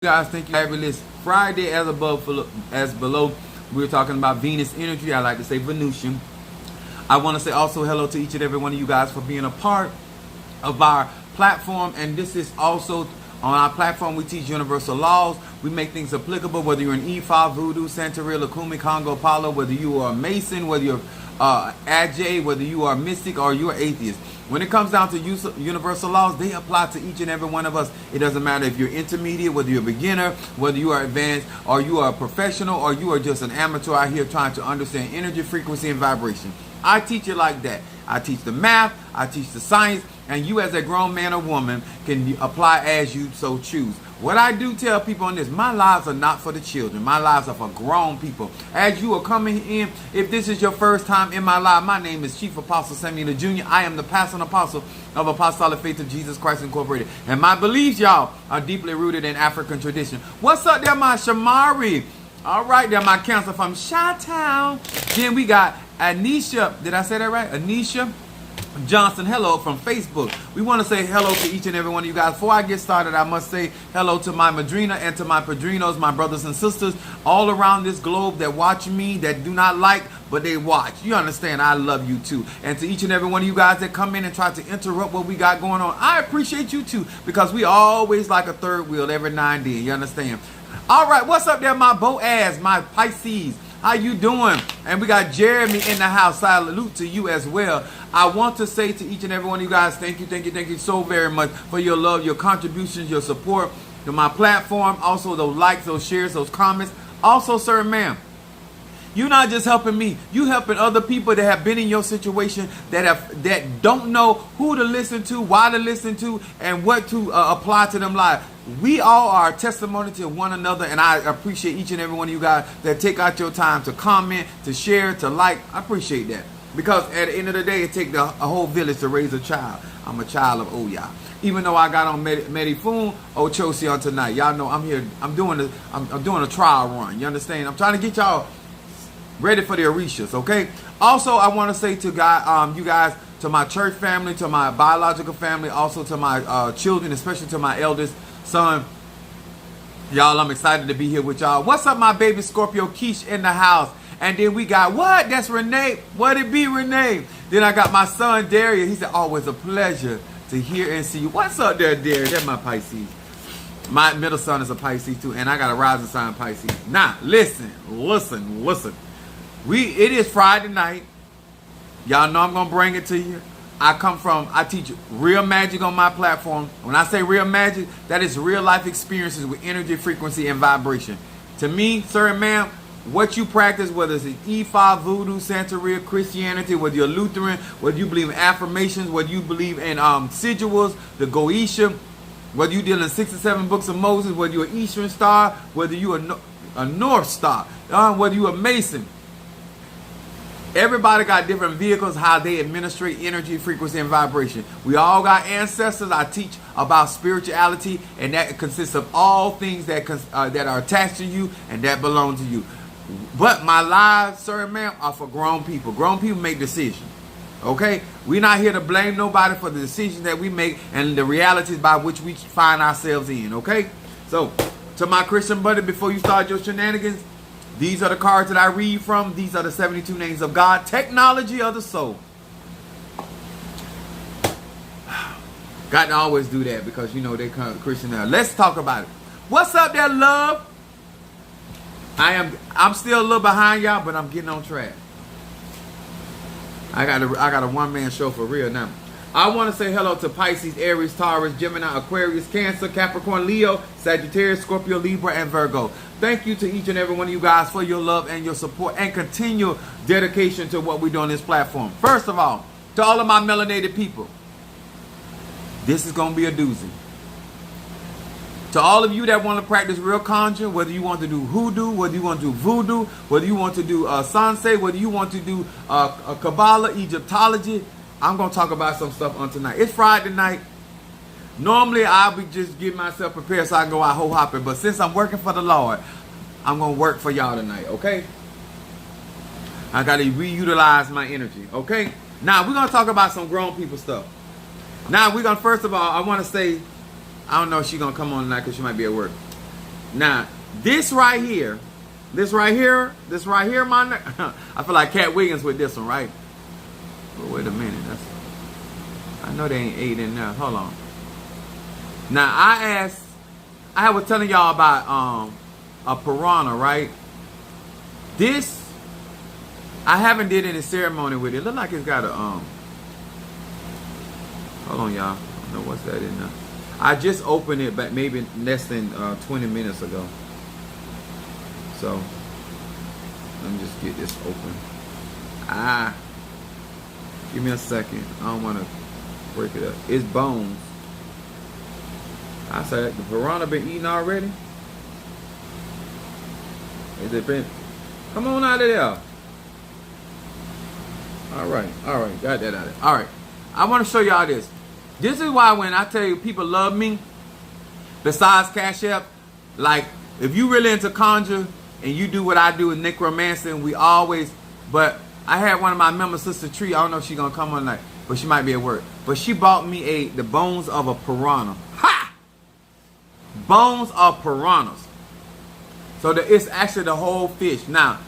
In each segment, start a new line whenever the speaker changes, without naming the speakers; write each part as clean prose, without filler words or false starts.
Guys, thank you. Fabulous Friday, as above, as below. We're talking about Venus energy. I like to say Venusian. I want to say also hello to each and every one of you guys for being a part of our platform. And this is also on our platform. We teach universal laws. We make things applicable, whether you're an Ifa, Voodoo, Santeria, Lakumi, Congo, Palo, whether you are a Mason, whether you're Ajay, whether you are mystic or you're atheist. When it comes down to universal laws, they apply to each and every one of us. It doesn't matter if you're intermediate, whether you're a beginner, whether you are advanced, or you are a professional, or you are just an amateur out here trying to understand energy, frequency, and vibration. I teach it like that. I teach the math, I teach the science, and you as a grown man or woman can apply as you so choose. What I do tell people on this, my lives are not for the children. My lives are for grown people. As you are coming in, if this is your first time in my life, my name is Chief Apostle Samuel Jr. I am the pastor and apostle of Apostolic Faith of Jesus Christ Incorporated. And my beliefs, y'all, are deeply rooted in African tradition. What's up there, my Shamari? All right, there, my counselor from Chi-Town. Then we got Anisha. Did I say that right? Anisha Johnson, hello from Facebook. We want to say hello to each and every one of you guys. Before I get started, I must say hello to my Madrina and to my Padrinos, my brothers and sisters all around this globe that watch me, that do not like, but they watch. You understand, I love you too. And to each and every one of you guys that come in and try to interrupt what we got going on, I appreciate you too, because we always like a third wheel every now and then. You understand? All right, what's up there, my Boaz, my Pisces? How you doing? And we got Jeremy in the house. Salute to you as well. I want to say to each and every one of you guys, thank you so very much for your love, your contributions, your support to my platform. Also, those likes, those shares, those comments. Also, sir, ma'am, you're not just helping me. You helping other people that have been in your situation, that don't know who to listen to, why to listen to, and what to apply to them lives. We all are a testimony to one another, and I appreciate each and every one of you guys that take out your time to comment, to share, to like. I appreciate that, because at the end of the day, it takes a whole village to raise a child. I'm a child of Oya. Even though I got on Medifun Ochosi on tonight, y'all know I'm here. I'm doing a trial run. You understand? I'm trying to get y'all ready for the Orishas, okay? Also, I want to say to you guys, to my church family, to my biological family, also to my children, especially to my eldest son, y'all, I'm excited to be here with y'all. What's up, my baby Scorpio Keish in the house? And then we got, what? That's Renee. What it be, Renee? Then I got my son, Darius. He said, always a pleasure to hear and see you. What's up there, Darius? That's my Pisces. My middle son is a Pisces too, and I got a rising sign Pisces. Now, listen. It is Friday night. Y'all know I'm going to bring it to you. I teach real magic on my platform. When I say real magic, that is real life experiences with energy, frequency, and vibration. To me, sir and ma'am, what you practice, whether it's Ifa, Voodoo, Santeria, Christianity, whether you're Lutheran, whether you believe in affirmations, whether you believe in sigils, the Goetia, whether you deal in 67 books of Moses, whether you're an Eastern Star, whether you're a North Star, whether you're a Mason. Everybody got different vehicles, how they administrate energy, frequency, and vibration. We all got ancestors. I teach about spirituality, and that consists of all things that are attached to you and that belong to you. But my lives, sir and ma'am, are for grown people. Grown people make decisions. Okay? We're not here to blame nobody for the decisions that we make and the realities by which we find ourselves in. Okay? So, to my Christian buddy, before you start your shenanigans, these are the cards that I read from. These are the 72 names of God. Technology of the soul. Got to always do that, because you know they come Christian now. Let's talk about it. What's up there, love? I'm still a little behind y'all, but I'm getting on track. I got a one-man show for real now. I want to say hello to Pisces, Aries, Taurus, Gemini, Aquarius, Cancer, Capricorn, Leo, Sagittarius, Scorpio, Libra, and Virgo. Thank you to each and every one of you guys for your love and your support and continual dedication to what we do on this platform. First of all, to all of my melanated people, this is going to be a doozy. To all of you that want to practice real conjuring, whether you want to do hoodoo, whether you want to do voodoo, whether you want to do sansei, whether you want to do Kabbalah, Egyptology, I'm going to talk about some stuff on tonight. It's Friday night. Normally, I'll be just getting myself prepared so I can go out whole hopping. But since I'm working for the Lord, I'm going to work for y'all tonight, okay? I got to reutilize my energy, okay? Now, we're going to talk about some grown people stuff. Now, we're going to, first of all, I want to say, I don't know if she's going to come on tonight because she might be at work. Now, this right here, my I feel like Cat Williams with this one, right? But wait a minute, I know they ain't 8 in there. Hold on. Now I was telling y'all about a piranha, right? This I haven't did any ceremony with it. Look like it's got a hold on, y'all. I don't know what's that in there. I just opened it back maybe less than 20 minutes ago. So let me just get this open. Give me a second. I don't want to break it up. It's bones. I said the piranha been eaten already. Is it been? Come on out of there. All right, got that out of there. All right, I want to show y'all this. This is why when I tell you people love me, besides Cash App, like if you really into conjure and you do what I do with necromancy, we always, but I had one of my members, Sister Tree, I don't know if she's going to come on tonight, but she might be at work. But she bought me the bones of a piranha. Ha! Bones of piranhas. So it's actually the whole fish. Now,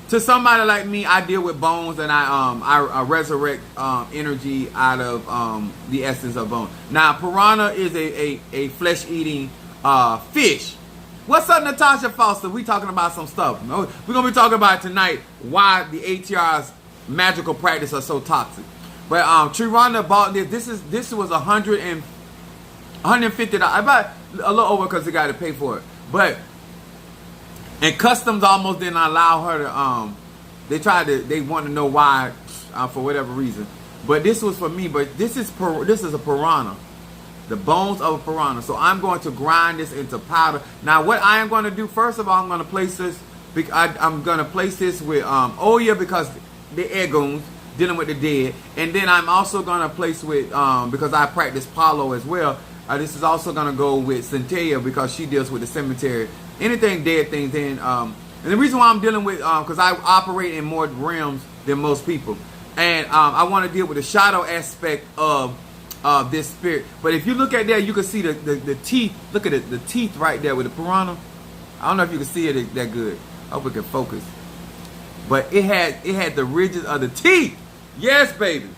to somebody like me, I deal with bones and I resurrect energy out of the essence of bone. Now, piranha is a flesh-eating fish. What's up, Natasha Foster? We talking about some stuff. We're going to be talking about tonight why the ATR's magical practice are so toxic. But Trivanda bought this. This was $150. About a little over because they got to pay for it. But and customs almost didn't allow her to. They want to know why for whatever reason. But this was for me. But this is a piranha. The bones of a piranha. So I'm going to grind this into powder. Now what I am going to do, first of all, I'm going to place this. I'm going to place this with Oya because the Egoons dealing with the dead. And then I'm also going to place with, because I practice Palo as well. This is also going to go with Centella because she deals with the cemetery. Anything dead things in. And the reason why I'm dealing with, because I operate in more realms than most people. And I want to deal with the shadow aspect of this spirit. But if you look at that, you can see the teeth. Look at it, the teeth right there with the piranha. I don't know if you can see it that good. I hope we can focus. But it had the ridges of the teeth. Yes, baby.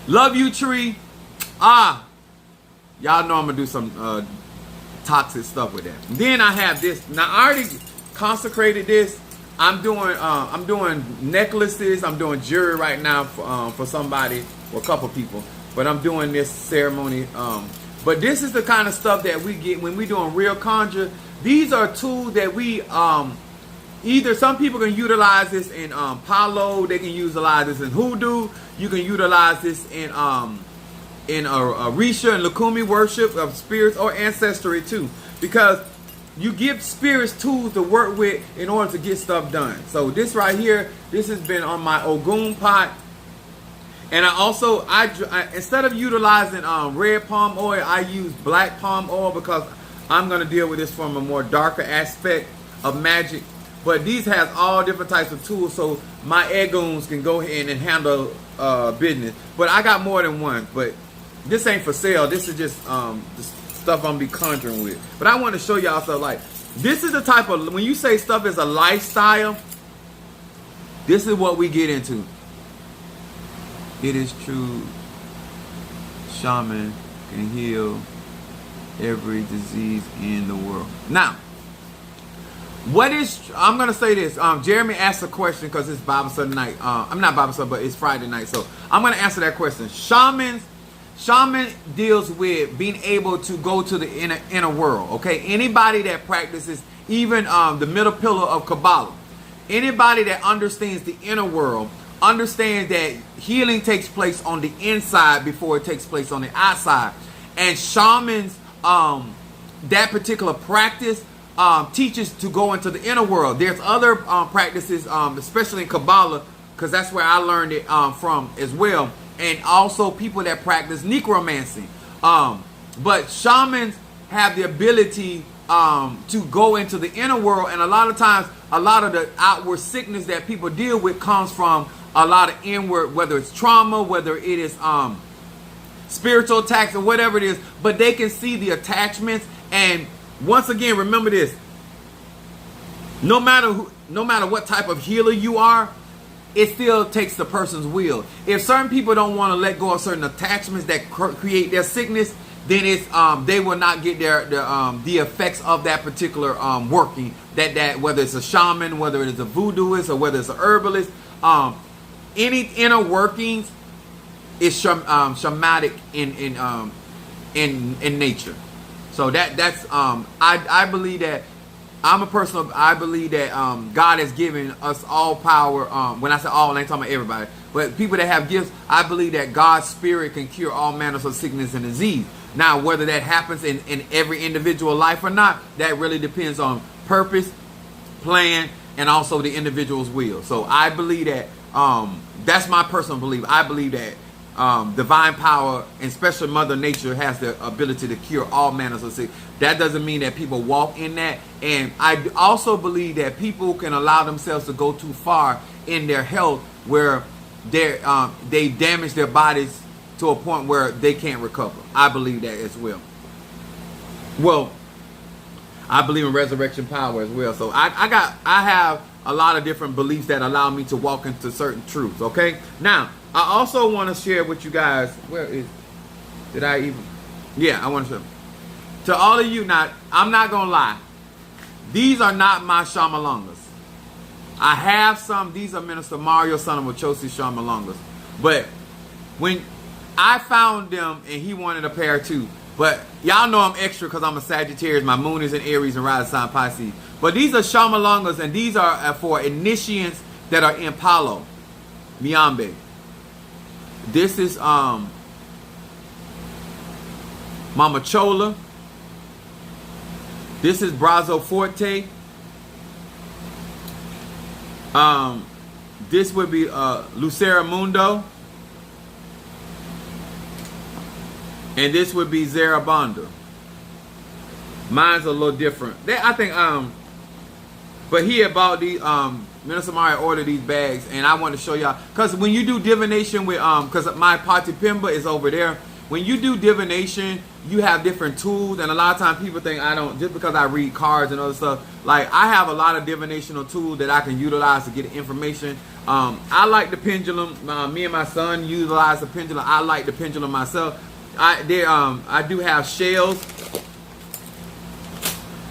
Love you, Tree. Y'all know I'm gonna do some toxic stuff with that. Then I have this. Now I already consecrated this. I'm doing necklaces. I'm doing jewelry right now for somebody or a couple people. But I'm doing this ceremony. But this is the kind of stuff that we get when we doing real conjure. These are tools that we either some people can utilize this in Palo. They can utilize this in Hoodoo. You can utilize this in Orisha and Lukumi worship of spirits or ancestry too. Because you give spirits tools to work with in order to get stuff done. So this right here, this has been on my Ogun pot. And I also, instead of utilizing red palm oil, I use black palm oil because I'm going to deal with this from a more darker aspect of magic. But these has all different types of tools, so my Egoons can go ahead and handle business. But I got more than one, but this ain't for sale. This is just the stuff I'm be conjuring with. But I want to show y'all stuff like, this is the type of, when you say stuff is a lifestyle, this is what we get into. It is true, shaman can heal every disease in the world. Now, I'm going to say this. Jeremy asked a question because it's Bible study night. I'm not Bible study, but it's Friday night. So I'm going to answer that question. Shaman deals with being able to go to the inner world. Okay, anybody that practices even the middle pillar of Kabbalah, anybody that understands the inner world, understands that healing takes place on the inside before it takes place on the outside. And shamans, that particular practice teaches to go into the inner world. There's other practices, especially in Kabbalah, because that's where I learned it from as well. And also people that practice necromancy. But shamans have the ability to go into the inner world. And a lot of times, a lot of the outward sickness that people deal with comes from a lot of inward, whether it's trauma, whether it is spiritual attacks or whatever it is. But they can see the attachments, and once again, remember this. No matter what type of healer you are, it still takes the person's will. If certain people don't want to let go of certain attachments that create their sickness, then it's they will not get the effects of that particular working. That whether it's a shaman, whether it's a voodooist, or whether it's an herbalist, any inner workings is shamanic in nature. So that's I believe that. I believe that God has given us all power. When I say all, I ain't talking about everybody, but people that have gifts, I believe that God's spirit can cure all manners of sickness and disease. Now, whether that happens in every individual life or not, that really depends on purpose, plan, and also the individual's will. So I believe that that's my personal belief. I believe that divine power, and especially Mother Nature, has the ability to cure all manners of sickness. That doesn't mean that people walk in that. And I also believe that people can allow themselves to go too far in their health where they damage their bodies to a point where they can't recover. I believe that as well. Well, I believe in resurrection power as well. So I have a lot of different beliefs that allow me to walk into certain truths. Okay. Now, I also want to share with you guys. I want to share. To all of you, now, I'm not going to lie. These are not my Shamalongas. I have some. These are Minister Mario, son of Ochosi Shamalongas. But when I found them, and he wanted a pair too. But y'all know I'm extra because I'm a Sagittarius. My moon is in Aries and rising sign Pisces. But these are Shamalongas, and these are for initiates that are in Palo, Miambe. This is Mama Chola. This is Brazo Forte. This would be Lucera Mundo. And this would be Zarabanda. Mine's a little different. I think but he had bought these Minister Mario ordered these bags, and I want to show y'all, because when you do divination with because my Pati Pimba is over there. When you do divination, you have different tools, and a lot of times people think I don't, just because I read cards and other stuff. Like, I have a lot of divinational tools that I can utilize to get information. I like the pendulum. Me and my son utilize the pendulum. I like the pendulum myself. I do have shells.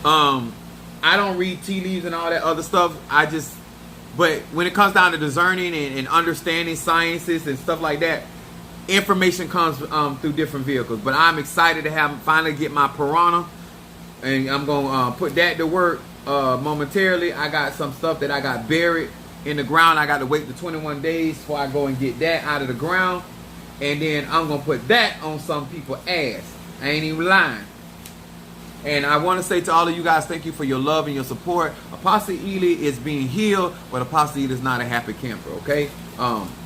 I don't read tea leaves and all that other stuff. But when it comes down to discerning and understanding sciences and stuff like that, information comes through different vehicles. But I'm excited to finally get my piranha, and I'm gonna put that to work momentarily. I got some stuff that I got buried in the ground. I got to wait the 21 days before I go and get that out of the ground, and then I'm gonna put that on some people's ass. I ain't even lying. And I want to say to all of you guys, thank you for your love and your support. Apostle Ely is being healed, but Apostle Ely is not a happy camper, okay?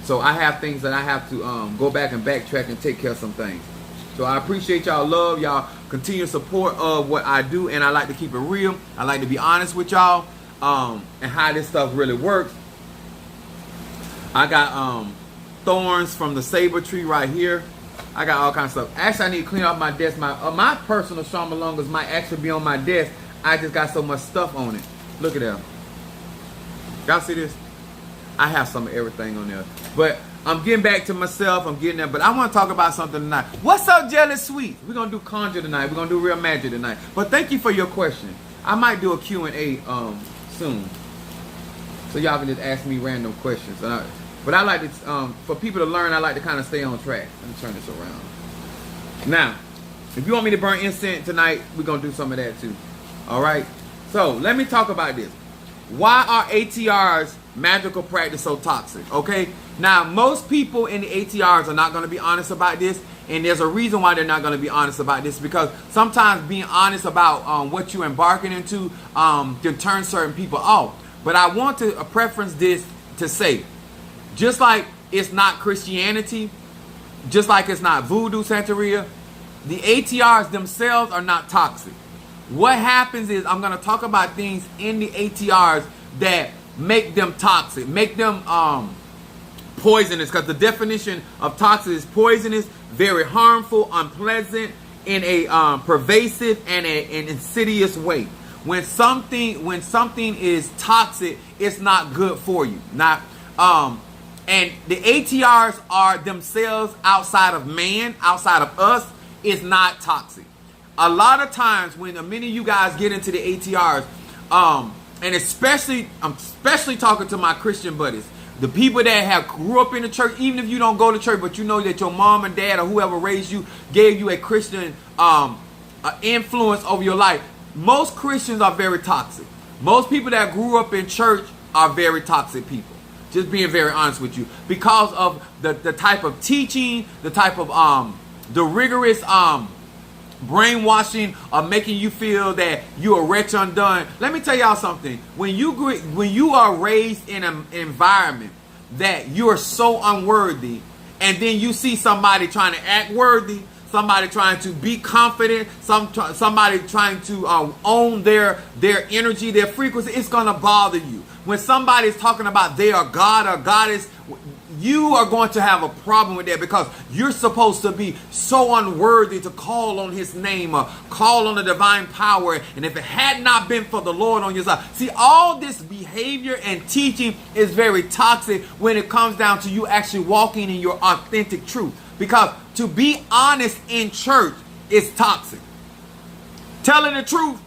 So I have things that I have to go back and backtrack and take care of some things. So I appreciate y'all love, y'all continued support of what I do, and I like to keep it real. I like to be honest with y'all and how this stuff really works. I got thorns from the saber tree right here. I got all kinds of stuff. Actually, I need to clean up my desk. My personal Shamalongas might actually be on my desk. I just got so much stuff on it. Look at that. Y'all see this? I have some of everything on there. But I'm getting back to myself. I'm getting there. But I want to talk about something tonight. What's up, Jealous Sweet? We're going to do conjure tonight. We're going to do real magic tonight. But thank you for your question. I might do a Q&A soon. So y'all can just ask me random questions. But I like to, for people to learn, I like to kind of stay on track. Let me turn this around. Now, if you want me to burn incense tonight, we're going to do some of that too. All right? So, let me talk about this. Why are ATR's magical practice so toxic? Okay? Now, most people in the ATRs are not going to be honest about this. And there's a reason why they're not going to be honest about this. Because sometimes being honest about what you're embarking into can turn certain people off. But I want to preference this to say, just like it's not Christianity, just like it's not voodoo, Santeria, the ATRs themselves are not toxic. What happens is I'm going to talk about things in the ATRs that make them toxic, make them poisonous, because the definition of toxic is poisonous, very harmful, unpleasant, in a pervasive and an insidious way. When something is toxic, it's not good for you. And the ATRs are themselves outside of man, outside of us, is not toxic. A lot of times when many of you guys get into the ATRs, and especially, I'm especially talking to my Christian buddies, the people that have grew up in the church, even if you don't go to church, but you know that your mom and dad or whoever raised you gave you a Christian influence over your life. Most Christians are very toxic. Most people that grew up in church are very toxic people. Just being very honest with you, because of the type of teaching, the type of the rigorous brainwashing of making you feel that you're a wretch undone. Let me tell y'all something. When you are raised in an environment that you are so unworthy, and then you see somebody trying to act worthy, somebody trying to be confident, somebody trying to own their energy, their frequency, it's going to bother you. When somebody is talking about they are God or goddess, you are going to have a problem with that, because you're supposed to be so unworthy to call on his name or call on the divine power. And if it had not been for the Lord on your side. See, all this behavior and teaching is very toxic when it comes down to you actually walking in your authentic truth. Because to be honest in church is toxic. Telling the truth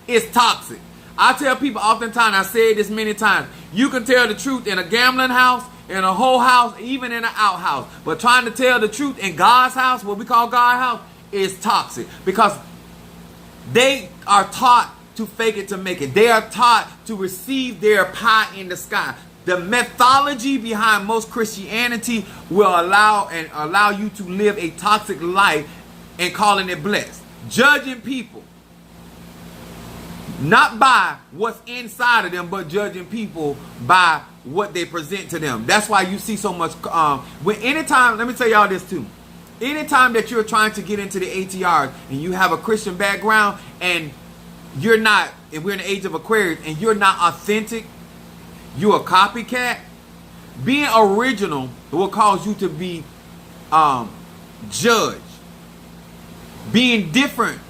is toxic. I tell people oftentimes, I said this many times, you can tell the truth in a gambling house, in a whole house, even in an outhouse. But trying to tell the truth in God's house, what we call God's house, is toxic. Because they are taught to fake it to make it. They are taught to receive their pie in the sky. The methodology behind most Christianity will allow you to live a toxic life and calling it blessed. Judging people. Not by what's inside of them, but judging people by what they present to them. That's why you see so much. Anytime, let me tell y'all this too. Anytime that you're trying to get into the ATR and you have a Christian background and you're not, and we're in the age of Aquarius, and you're not authentic, you're a copycat. Being original will cause you to be judged. Being different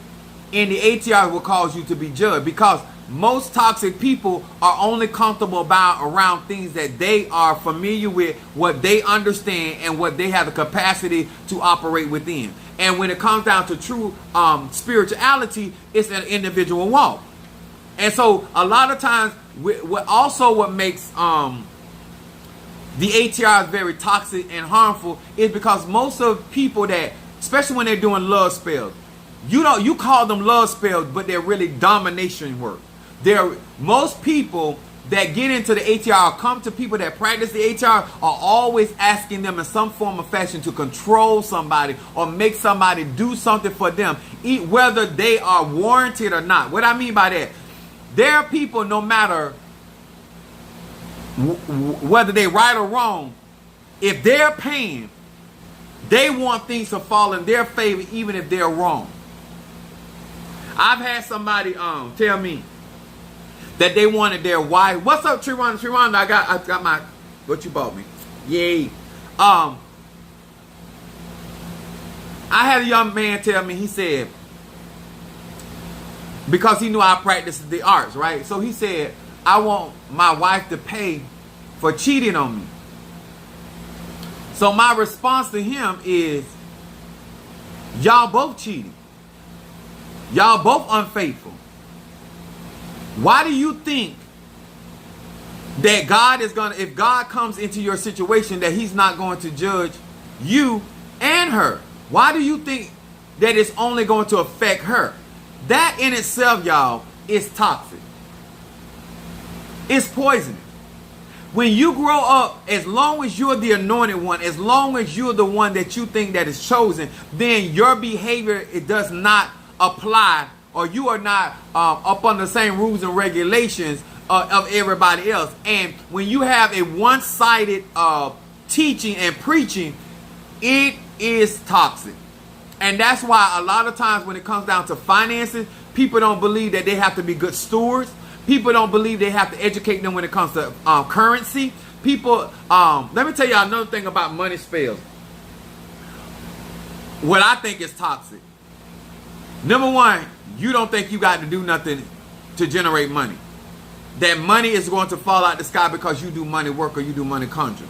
in the ATR will cause you to be judged, because most toxic people are only comfortable around things that they are familiar with, what they understand, and what they have the capacity to operate within. And when it comes down to true spirituality, it's an individual walk. And so a lot of times, what makes the ATR very toxic and harmful is because most of people that, especially when they're doing love spells, you call them love spells, but they're really domination work. Most people that get into the ATR, come to people that practice the ATR, are always asking them in some form of fashion to control somebody or make somebody do something for them, whether they are warranted or not. What I mean by that, there are people, no matter whether they're right or wrong, if they're paying, they want things to fall in their favor even if they're wrong. I've had somebody tell me that they wanted their wife. What's up, Triranda? I got my, what you bought me. Yay. I had a young man tell me, he said, because he knew I practiced the arts, right? So he said, I want my wife to pay for cheating on me. So my response to him is, y'all both cheating. Y'all both unfaithful. Why do you think that God is going to, if God comes into your situation, that he's not going to judge you and her? Why do you think that it's only going to affect her? That in itself, y'all, is toxic. It's poisonous. When you grow up, as long as you're the anointed one, as long as you're the one that you think that is chosen, then your behavior, it does not apply, or you are not up on the same rules and regulations of everybody else. And when you have a one-sided teaching and preaching, it is toxic. And that's why a lot of times when it comes down to finances, people don't believe that they have to be good stewards. People don't believe they have to educate them when it comes to currency. People, let me tell you another thing about money spells. What I think is toxic. Number one, you don't think you got to do nothing to generate money. That money is going to fall out the sky because you do money work or you do money conjure.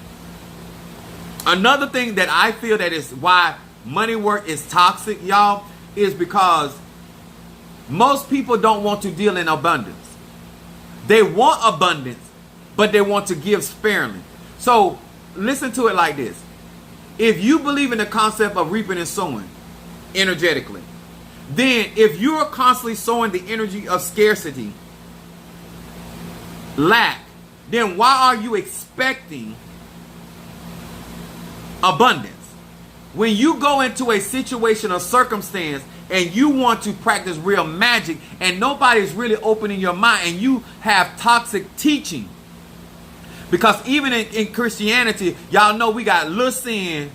Another thing that I feel that is why money work is toxic, y'all, is because most people don't want to deal in abundance. They want abundance, but they want to give sparingly. So listen to it like this. If you believe in the concept of reaping and sowing energetically, then if you're constantly sowing the energy of scarcity, lack, then why are you expecting abundance? When you go into a situation or circumstance and you want to practice real magic and nobody's really opening your mind and you have toxic teaching, because even in Christianity, y'all know we got little sin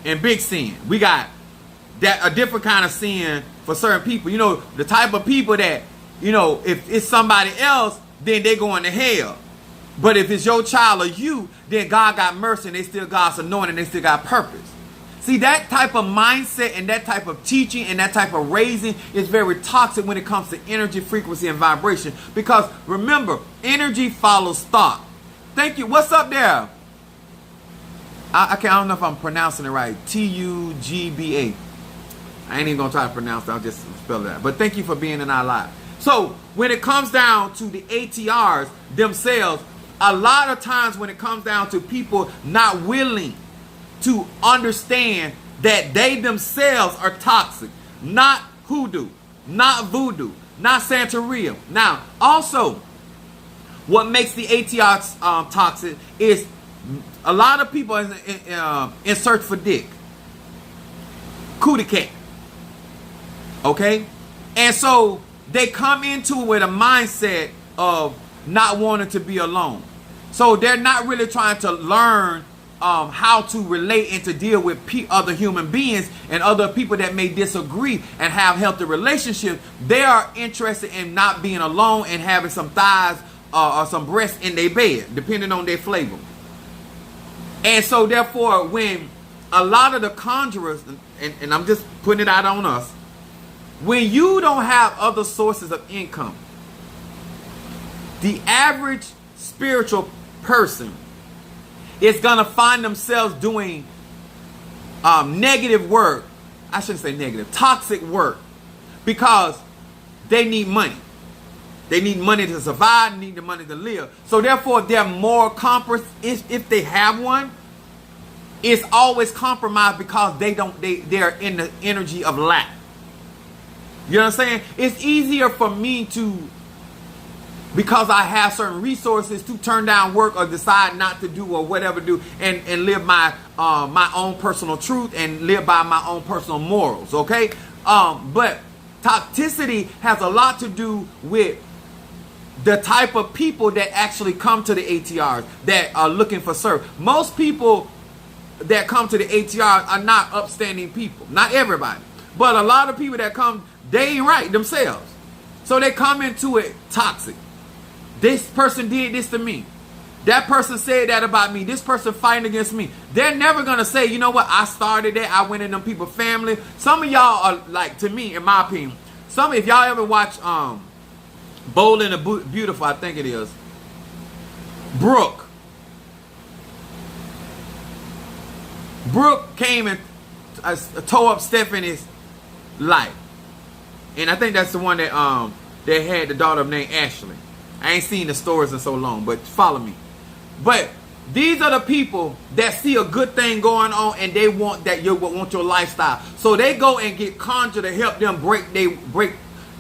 and big sin. We got that a different kind of sin for certain people. You know, the type of people that, you know, if it's somebody else, then they going to hell. But if it's your child or you, then God got mercy and they still God's anointing and they still got purpose. See, that type of mindset and that type of teaching and that type of raising is very toxic when it comes to energy, frequency, and vibration. Because remember, energy follows thought. Thank you. What's up there? I don't know if I'm pronouncing it right. Tugba. I ain't even going to try to pronounce it. I'll just spell it out. But thank you for being in our live. So when it comes down to the ATRs themselves, a lot of times when it comes down to people not willing to understand that they themselves are toxic, not hoodoo, not voodoo, not Santeria. Now, also, what makes the ATR toxic is a lot of people in search for dick, cootie cat. Okay, and so they come into it with a mindset of not wanting to be alone. So they're not really trying to learn how to relate and to deal with other human beings and other people that may disagree and have healthy relationships. They are interested in not being alone and having some thighs or some breasts in their bed, depending on their flavor. And so therefore, when a lot of the conjurers, and I'm just putting it out on us, when you don't have other sources of income, the average spiritual person is going to find themselves doing negative work. I shouldn't say negative, toxic work, because they need money. They need money to survive, need the money to live. So therefore, their moral compass, if they have one, is always compromised because they're in the energy of lack. You know what I'm saying? It's easier for me to, because I have certain resources, to turn down work or decide not to do or whatever do and live my own personal truth and live by my own personal morals, okay? But toxicity has a lot to do with the type of people that actually come to the ATRs that are looking for service. Most people that come to the ATRs are not upstanding people. Not everybody. But a lot of people that come, they ain't right themselves. So they come into it toxic. This person did this to me. That person said that about me. This person fighting against me. They're never going to say, you know what, I started that. I went in them people's family. Some of y'all are like, to me, in my opinion, if y'all ever watch Bold and the Beautiful, I think it is, Brooke came and tore up Stephanie's life. And I think that's the one that they had the daughter named Ashley. I ain't seen the stories in so long, but follow me. But these are the people that see a good thing going on and they want your lifestyle. So they go and get conjure to help them break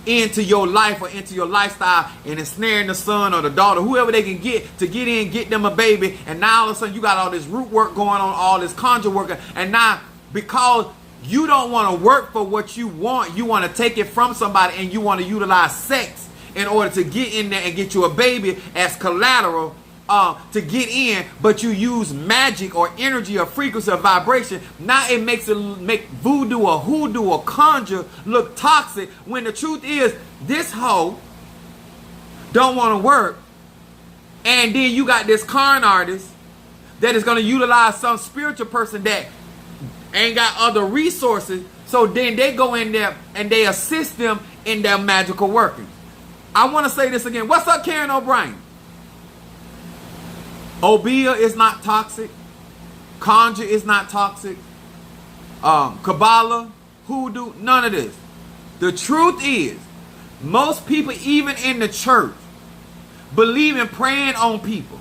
into your life or into your lifestyle and ensnaring the son or the daughter, whoever they can get to get in, get them a baby. And now all of a sudden you got all this root work going on, all this conjure work. And now because you don't want to work for what you want to take it from somebody and you want to utilize sex in order to get in there and get you a baby as collateral to get in, but you use magic or energy or frequency or vibration. Now it make voodoo or hoodoo or conjure look toxic, when the truth is this hoe don't want to work, and then you got this con artist that is going to utilize some spiritual person that ain't got other resources So then they go in there and they assist them in their magical working. I want to say this again. What's up, Karen O'Brien? Obia is not toxic. Conjure is not toxic. Kabbalah, hoodoo, none of this. The truth is, most people, even in the church, believe in praying on people.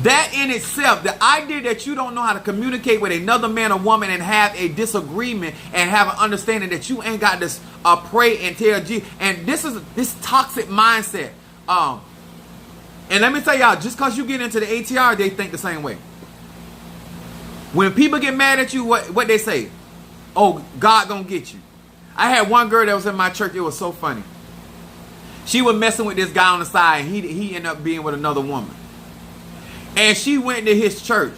That in itself, the idea that you don't know how to communicate with another man or woman and have a disagreement and have an understanding that you ain't got this pray and tell Jesus. And this is this toxic mindset. And let me tell y'all, just because you get into the ATR, they think the same way. When people get mad at you, what they say? Oh, God gonna get you. I had one girl that was in my church. It was so funny. She was messing with this guy on the side, and he ended up being with another woman. And she went to his church,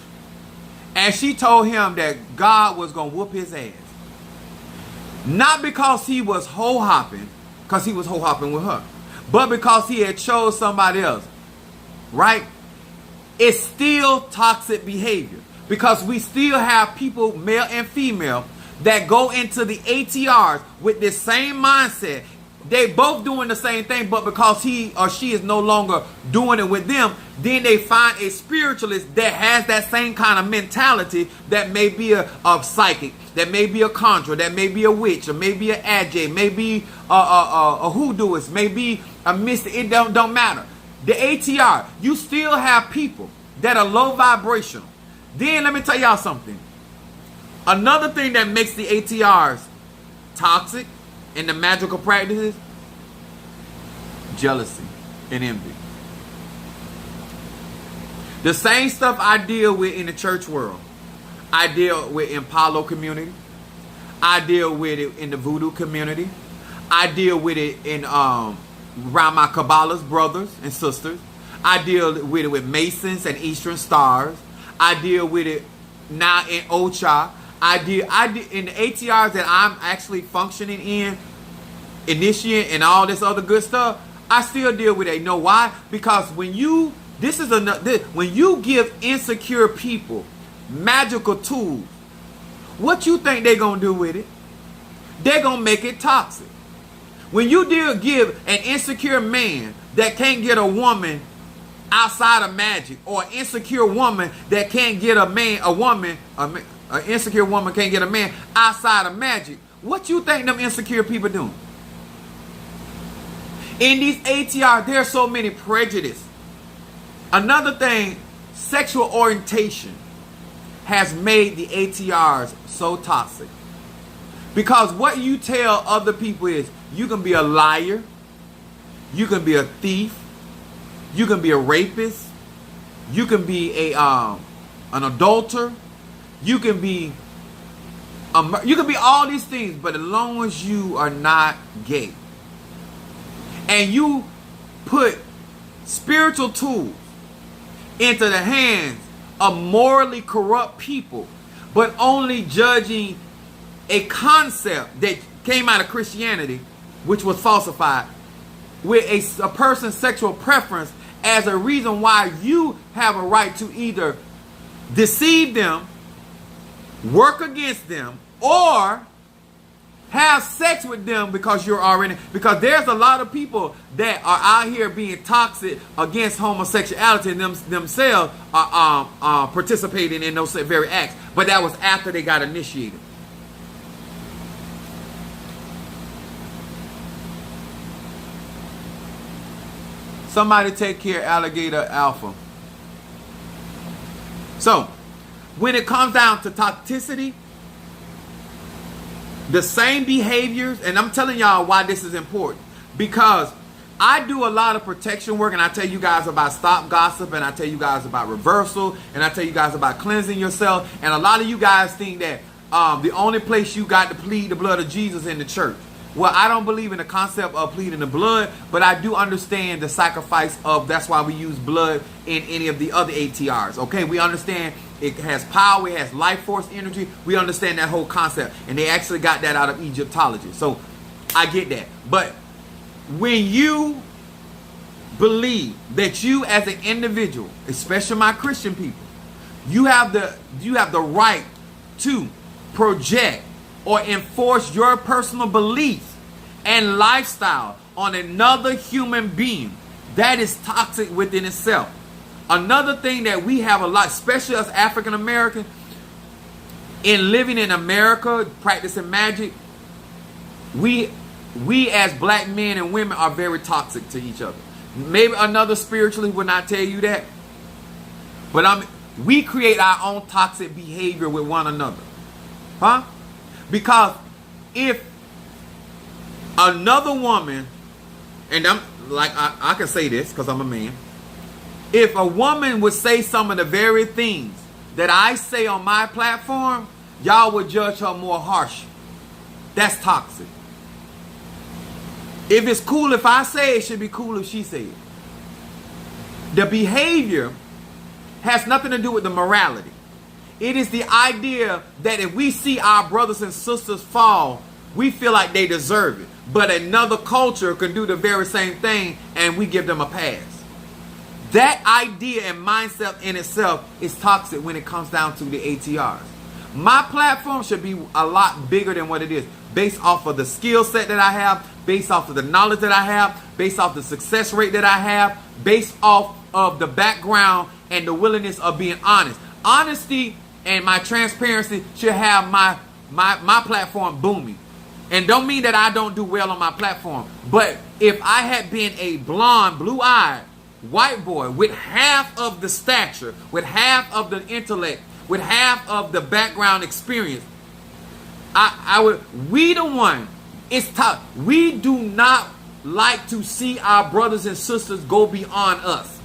and she told him that God was gonna whoop his ass. Not because he was hoe-hopping, because he was hoe-hopping with her, but because he had chose somebody else. Right? It's still toxic behavior, because we still have people, male and female, that go into the ATRs with this same mindset. They both doing the same thing, but because he or she is no longer doing it with them, then they find a spiritualist that has that same kind of mentality, that may be a psychic, that may be a conjurer, that may be a witch, or maybe an adjay, maybe a hoodooist, maybe a mystic. It don't matter. The ATR, you still have people that are low vibrational. Then let me tell y'all something. Another thing that makes the ATRs toxic in the magical practices: jealousy and envy. The same stuff I deal with in the church world, I deal with in Palo community. I deal with it in the voodoo community. I deal with it in around my Kabbalah's brothers and sisters. I deal with it with Masons and Eastern Stars. I deal with it now in Ocha. I deal in the ATRs that I'm actually functioning in, initiate and all this other good stuff. I still deal with it. You know why? Because when you when you give insecure people magical tools, what you think they're gonna do with it? They're gonna make it toxic. When you give an insecure man that can't get a woman outside of magic, or an insecure woman that can't get an insecure woman can't get a man outside of magic, what you think them insecure people doing? In these ATR, there's so many prejudice. Another thing, sexual orientation has made the ATRs so toxic. Because what you tell other people is, you can be a liar, you can be a thief, you can be a rapist, you can be an adulterer, you can be all these things, but as long as you are not gay, and you put spiritual tools into the hands of morally corrupt people, but only judging a concept that came out of Christianity, which was falsified, with a person's sexual preference as a reason why you have a right to either deceive them, work against them, or have sex with them because because there's a lot of people that are out here being toxic against homosexuality, and themselves are participating in those very acts. But that was after they got initiated. Somebody take care of Alligator Alpha. So, when it comes down to toxicity, the same behaviors, and I'm telling y'all why this is important, because I do a lot of protection work, and I tell you guys about stop gossip, and I tell you guys about reversal, and I tell you guys about cleansing yourself. And a lot of you guys think that the only place you got to plead the blood of Jesus in the church. Well, I don't believe in the concept of pleading the blood, but I do understand the sacrifice of, that's why we use blood in any of the other ATRs. Okay, we understand it has power, it has life force energy. We understand that whole concept, and they actually got that out of Egyptology. So I get that. But when you believe that you as an individual, especially my Christian people, you have the right to project or enforce your personal beliefs and lifestyle on another human being, that is toxic within itself. Another thing that we have a lot, especially as African Americans, in living in America, practicing magic, we as black men and women are very toxic to each other. Maybe another spiritualist would not tell you that, but we create our own toxic behavior with one another. Huh? Because if another woman, and I can say this because I'm a man, if a woman would say some of the very things that I say on my platform, y'all would judge her more harsh. That's toxic. If it's cool if I say it, it should be cool if she say it. The behavior has nothing to do with the morality. It is the idea that if we see our brothers and sisters fall, we feel like they deserve it. But another culture can do the very same thing and we give them a pass. That idea and mindset in itself is toxic when it comes down to the ATRs. My platform should be a lot bigger than what it is, based off of the skill set that I have, based off of the knowledge that I have, based off the success rate that I have, based off of the background and the willingness of being honest. Honesty and my transparency should have my platform booming. And don't mean that I don't do well on my platform. But if I had been a blonde, blue-eyed white boy with half of the stature, with half of the intellect, with half of the background experience, I would, we the one, it's tough. We do not like to see our brothers and sisters go beyond us.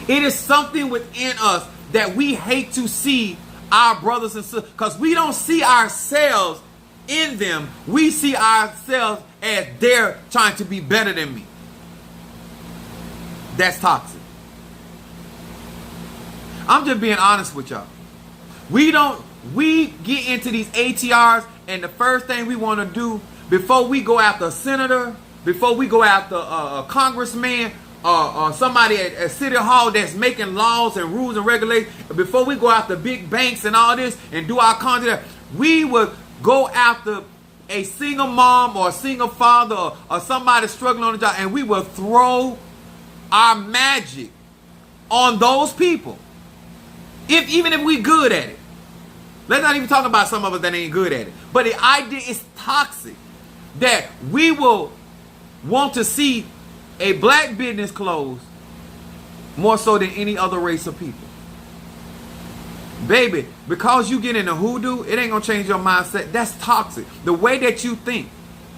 It is something within us that we hate to see our brothers and sisters, because we don't see ourselves in them. We see ourselves as they're trying to be better than me. That's toxic. I'm just being honest with y'all. We get into these ATRs, and the first thing we want to do before we go after a senator, before we go after a congressman, or somebody at City Hall that's making laws and rules and regulations, before we go after big banks and all this and do our content, we would go after a single mom or a single father or somebody struggling on the job, and we will throw our magic on those people. Even if we good at it. Let's not even talk about some of us that ain't good at it. But the idea is toxic, that we will want to see a black business close more so than any other race of people. Baby, because you get into hoodoo, it ain't gonna change your mindset. That's toxic. The way that you think,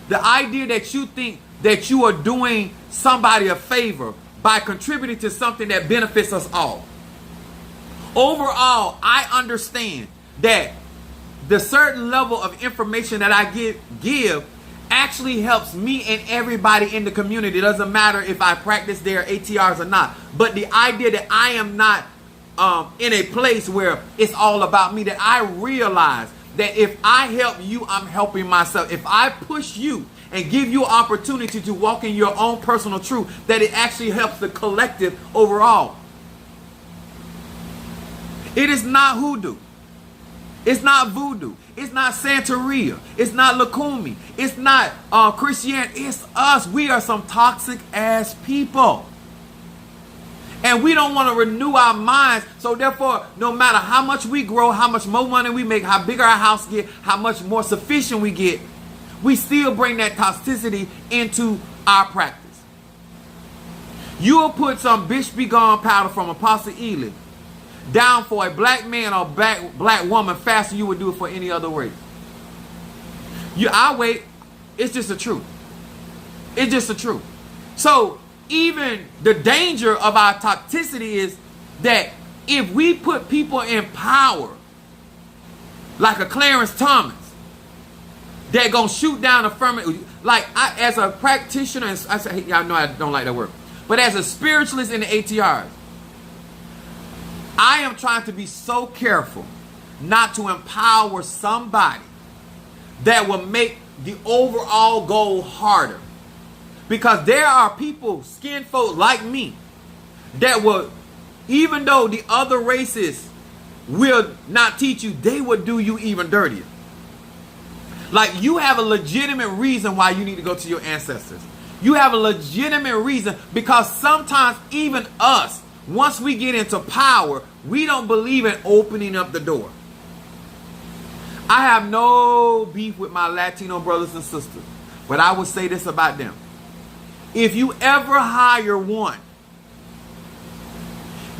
the idea that you think that you are doing somebody a favor by contributing to something that benefits us all. Overall, I understand that the certain level of information that I give actually helps me and everybody in the community. It doesn't matter if I practice their ATRs or not. But the idea that I am not in a place where it's all about me, that I realize that if I help you, I'm helping myself. If I push you and give you opportunity to walk in your own personal truth, that it actually helps the collective overall. It is not hoodoo. It's not voodoo. It's not Santeria. It's not Lakumi. It's not Christianity. It's us. We are some toxic ass people. And we don't want to renew our minds. So therefore, no matter how much we grow, how much more money we make, how big our house get, how much more sufficient we get, we still bring that toxicity into our practice. You will put some bitch be gone powder from Apostle Ely down for a black man or black woman faster than you would do it for any other race. I wait. It's just the truth. It's just the truth. So even the danger of our toxicity is that if we put people in power, like a Clarence Thomas, they're gonna shoot down affirmative. Like as a practitioner, and I say, y'all know I don't like that word, but as a spiritualist in the ATRs, I am trying to be so careful not to empower somebody that will make the overall goal harder. Because there are people, skin folk like me, that will, even though the other races will not teach you, they will do you even dirtier. Like, you have a legitimate reason why you need to go to your ancestors. You have a legitimate reason, because sometimes even us, once we get into power, we don't believe in opening up the door. I have no beef with my Latino brothers and sisters, but I would say this about them. If you ever hire one,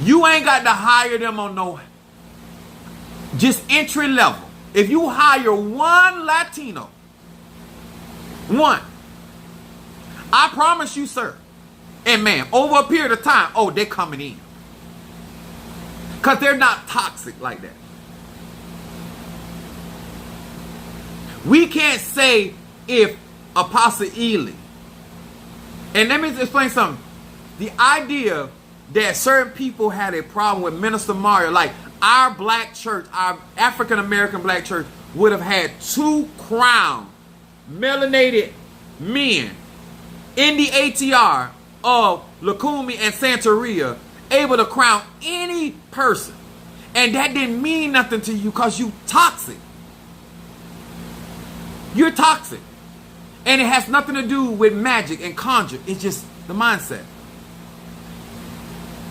you ain't got to hire them on no just entry level. If you hire one Latino, one, I promise you, sir, and ma'am, over a period of time, oh, they're coming in. Because they're not toxic like that. We can't say if Apostle Ely, and let me explain something. The idea that certain people had a problem with Minister Mario, like our black church, our African American black church, would have had 2 crowned melanated men in the ATR of Lukumi and Santeria, able to crown any person. And that didn't mean nothing to you because you toxic. You're toxic. And it has nothing to do with magic and conjure. It's just the mindset.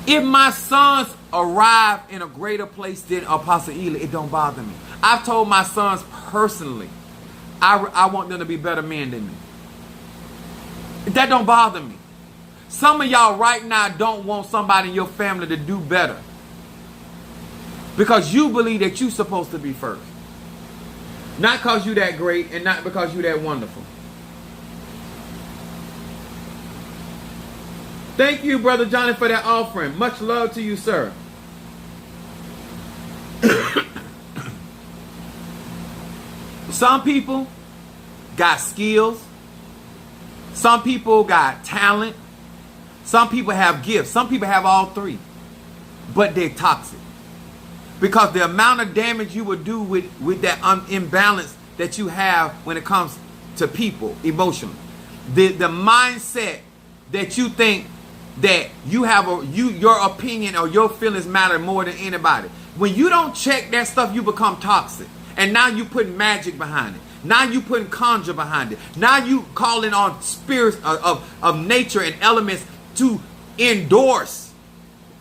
If my sons arrive in a greater place than Apostle Ely, it don't bother me. I've told my sons personally, I want them to be better men than me. That don't bother me. Some of y'all right now don't want somebody in your family to do better, because you believe that you're supposed to be first. Not because you're that great and not because you're that wonderful. Thank you, Brother Johnny, for that offering. Much love to you, sir. Some people got skills. Some people got talent. Some people have gifts. Some people have all 3. But they're toxic. Because the amount of damage you would do with that imbalance that you have when it comes to people emotionally. The mindset that you think that you have your opinion or your feelings matter more than anybody. When you don't check that stuff, you become toxic. And now you putting magic behind it. Now you putting conjure behind it. Now you calling on spirits of nature and elements to endorse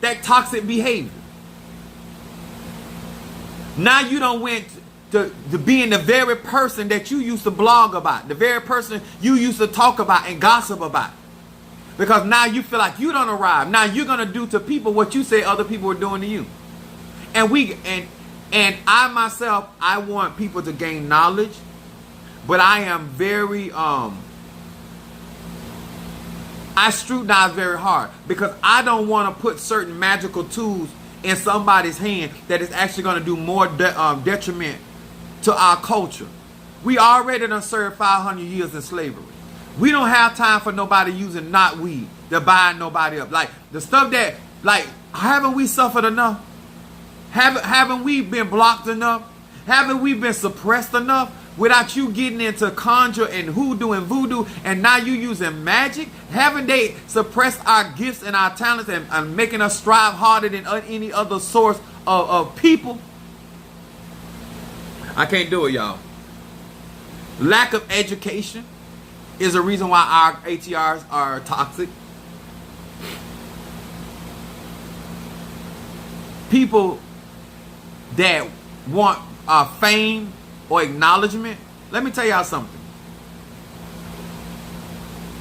that toxic behavior. Now you don't went to being the very person that you used to blog about, the very person you used to talk about and gossip about. Because now you feel like you don't arrive. Now you're going to do to people what you say other people are doing to you. And I myself, I want people to gain knowledge, but I am very, I scrutinize very hard, because I don't want to put certain magical tools in somebody's hand that is actually going to do more detriment to our culture. We already done served 500 years in slavery. We don't have time for nobody using knot weed to bind nobody up. Like the stuff that, like, haven't we suffered enough? Haven't we been blocked enough? Haven't we been suppressed enough without you getting into conjure and hoodoo and voodoo, and now you using magic? Haven't they suppressed our gifts and our talents and making us strive harder than any other source of people? I can't do it, y'all. Lack of education is a reason why our ATRs are toxic. People that want fame or acknowledgement. Let me tell y'all something.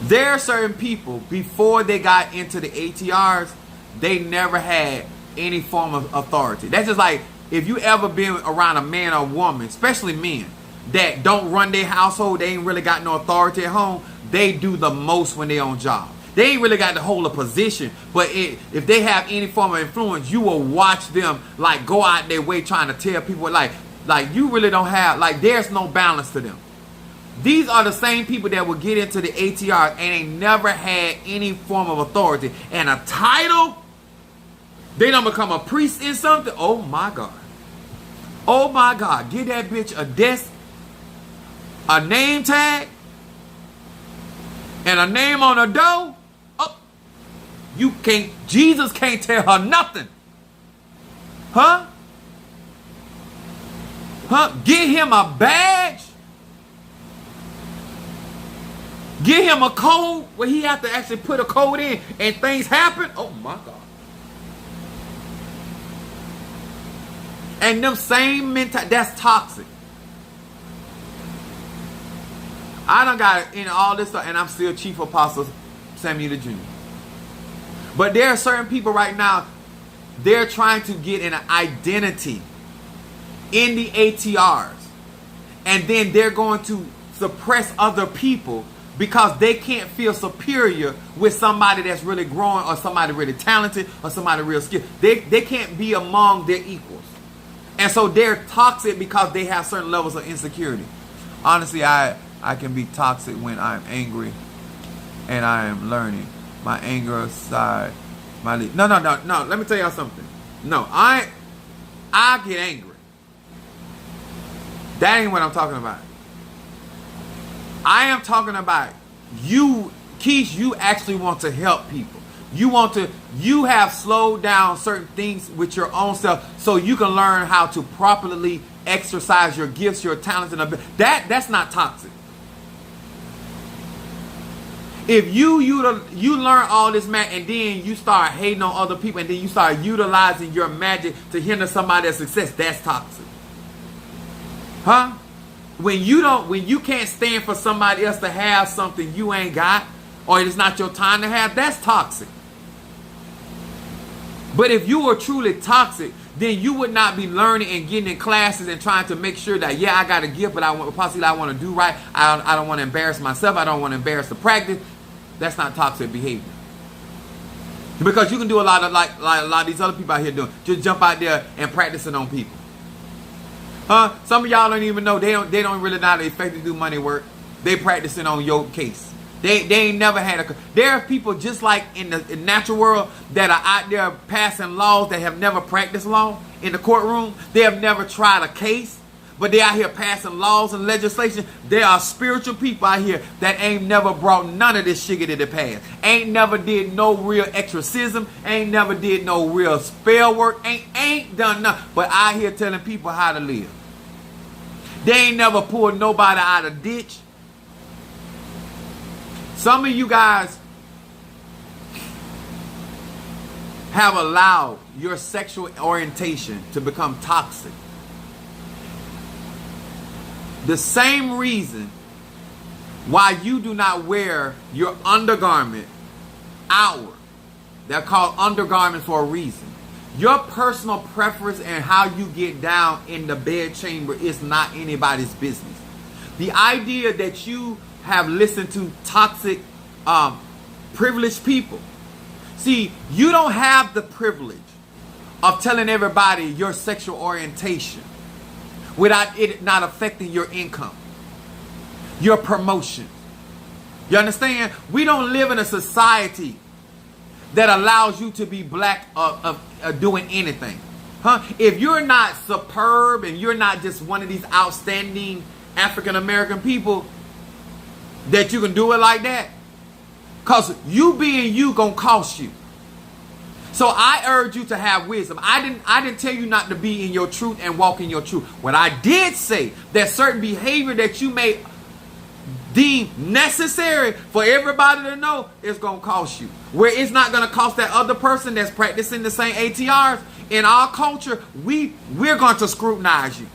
There are certain people, before they got into the ATRs, they never had any form of authority. That's just like if you ever been around a man or woman, especially men, that don't run their household, they ain't really got no authority at home. They do the most when they on job. They ain't really got to hold a position, but if they have any form of influence, you will watch them like go out their way trying to tell people like you really don't have, like, there's no balance to them. These are the same people that will get into the ATR and ain't never had any form of authority and a title. They don't become a priest in something. Oh my God. Oh my God. Give that bitch a desk, a name tag, and a name on a door. Oh, you can't, Jesus can't tell her nothing. Huh? Huh? Get him a badge Give him a code where he have to actually put a code in and things happen. Oh my God. And them same mentality, that's toxic. I done got in all this stuff, and I'm still Chief Apostle Samuel Jr. But there are certain people right now, they're trying to get an identity in the ATRs. And then they're going to suppress other people because they can't feel superior with somebody that's really growing or somebody really talented or somebody real skilled. They can't be among their equals. And so they're toxic because they have certain levels of insecurity. Honestly, I can be toxic when I'm angry and I am learning. My anger aside, no. Let me tell y'all something. No, I get angry. That ain't what I'm talking about. I am talking about you, Keish, you actually want to help people. You have slowed down certain things with your own self so you can learn how to properly exercise your gifts, your talents, and abilities. That's not toxic. If you learn all this and then you start hating on other people and then you start utilizing your magic to hinder somebody's success, that's toxic. Huh? When you can't stand for somebody else to have something you ain't got, or it's not your time to have, that's toxic. But if you were truly toxic, then you would not be learning and getting in classes and trying to make sure that, yeah, I got a gift, but I want to do right. I don't want to embarrass myself. I don't want to embarrass the practice. That's not toxic behavior. Because you can do a lot of these other people out here doing. Just jump out there and practicing on people. Some of y'all don't even know. They don't really know how to effectively do money work. They practicing on your case. They ain't never had a. There are people just like in the natural world that are out there passing laws that have never practiced law in the courtroom. They have never tried a case, but they out here passing laws and legislation. There are spiritual people out here that ain't never brought none of this sugar to the past. Ain't never did no real exorcism. Ain't never did no real spell work. Ain't done nothing. But out here telling people how to live. They ain't never pulled nobody out of ditch. Some of you guys have allowed your sexual orientation to become toxic. The same reason why you do not wear your undergarment outward. They're called undergarments for a reason. Your personal preference and how you get down in the bed chamber is not anybody's business. The idea that you have listened to toxic, privileged people. See, you don't have the privilege of telling everybody your sexual orientation without it not affecting your income, your promotion. You understand? We don't live in a society that allows you to be black of doing anything. If you're not superb and you're not just one of these outstanding African American people that you can do it like that, because you being you gonna cost you. So I urge you to have wisdom. I didn't tell you not to be in your truth and walk in your truth. What I did say, that certain behavior that you may deem necessary for everybody to know is going to cost you. Where it's not going to cost that other person that's practicing the same ATRs. In our culture, we're going to scrutinize you.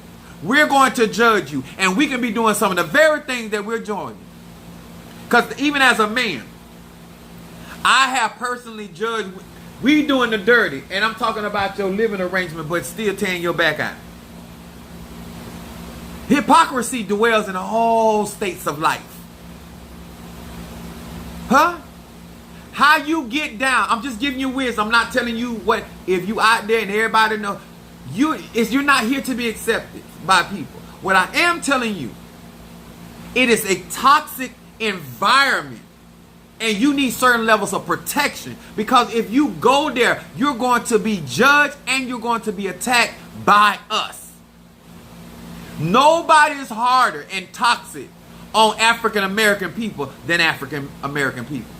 We're going to judge you. And we can be doing some of the very things that we're doing. Because even as a man, I have personally judged. We doing the dirty. And I'm talking about your living arrangement, but still tearing your back out. Hypocrisy dwells in all states of life. How you get down. I'm just giving you wisdom. I'm not telling you what, if you out there and everybody know, you're not here to be accepted by people. What I am telling you, it is a toxic environment. And you need certain levels of protection. Because if you go there, you're going to be judged and you're going to be attacked by us. Nobody is harder and toxic on African American people than African American people.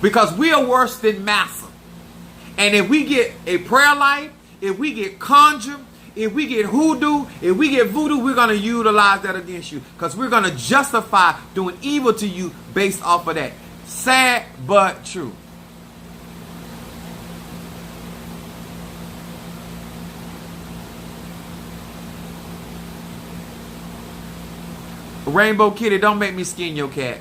Because we are worse than massa. And if we get a prayer life, if we get conjured, if we get hoodoo, if we get voodoo, we're going to utilize that against you. Because we're going to justify doing evil to you based off of that. Sad but true. Rainbow Kitty, don't make me skin your cat.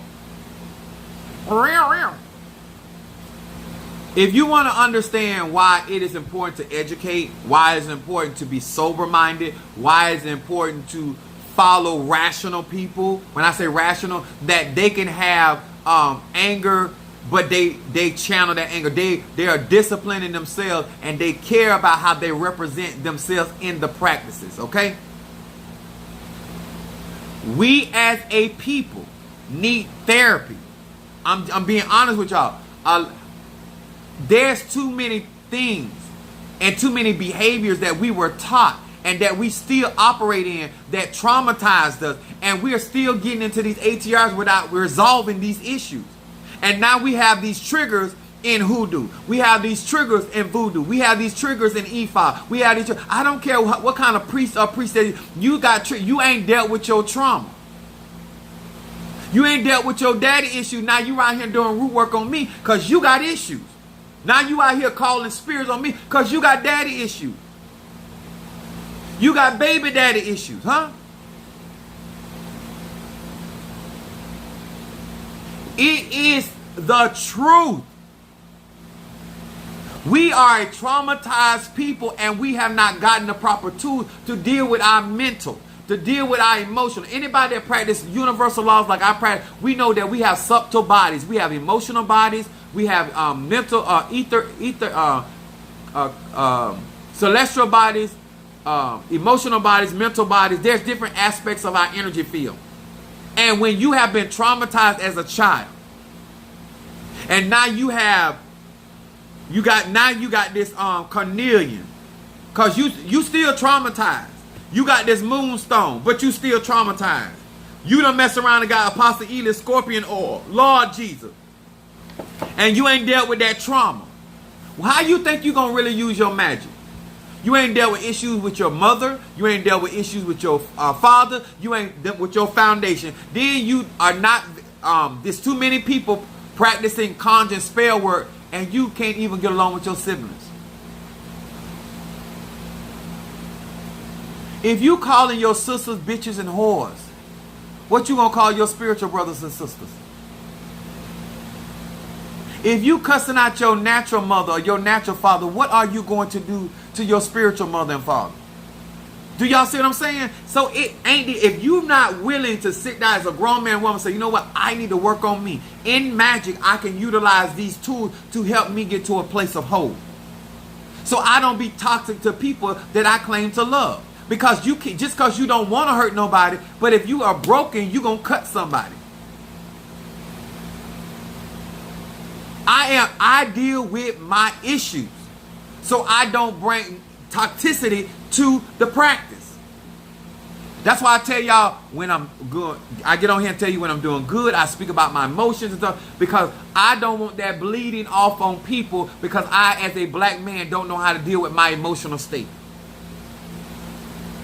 If you want to understand why it is important to educate, why it's important to be sober-minded, why it's important to follow rational people, when I say rational, that they can have anger, but they channel that anger. They are disciplining themselves, and they care about how they represent themselves in the practices, okay? We as a people need therapy. I'm being honest with y'all. There's too many things and too many behaviors that we were taught and that we still operate in that traumatized us. And we are still getting into these ATRs without resolving these issues. And now we have these triggers in hoodoo. We have these triggers in voodoo. We have these triggers in Ifa. We have these. I don't care what kind of priest or priestess you got. You ain't dealt with your trauma. You ain't dealt with your daddy issue. Now you out here doing root work on me because you got issues. Now you out here calling spirits on me because you got daddy issues. You got baby daddy issues, huh? It is the truth. We are a traumatized people, and we have not gotten the proper tools to deal with our mental, to deal with our emotional. Anybody that practice universal laws like I practice, we know that we have subtle bodies. We have emotional bodies. We have mental, celestial bodies, emotional bodies, mental bodies. There's different aspects of our energy field. And when you have been traumatized as a child, and now you got this carnelian, cause you still traumatized. You got this moonstone, but you still traumatized. You done mess around and got Apostle Eli scorpion oil, Lord Jesus, and you ain't dealt with that trauma. Well, how you think you gonna really use your magic? You ain't dealt with issues with your mother. You ain't dealt with issues with your father. You ain't dealt with your foundation. Then you are not. There's too many people practicing conjuring spell work, and you can't even get along with your siblings. If you calling your sisters bitches and whores, what you gonna call your spiritual brothers and sisters? If you cussing out your natural mother or your natural father, what are you going to do to your spiritual mother and father? Do y'all see what I'm saying? So it ain't, if you're not willing to sit down as a grown man, woman, say, you know what, I need to work on me. In magic, I can utilize these tools to help me get to a place of hope. So I don't be toxic to people that I claim to love. Because you can, just because you don't want to hurt nobody, but if you are broken, you're going to cut somebody. I deal with my issues. So I don't bring toxicity to the practice. That's why I tell y'all when I'm good. I get on here and tell you when I'm doing good. I speak about my emotions and stuff because I don't want that bleeding off on people because I, as a black man, don't know how to deal with my emotional state.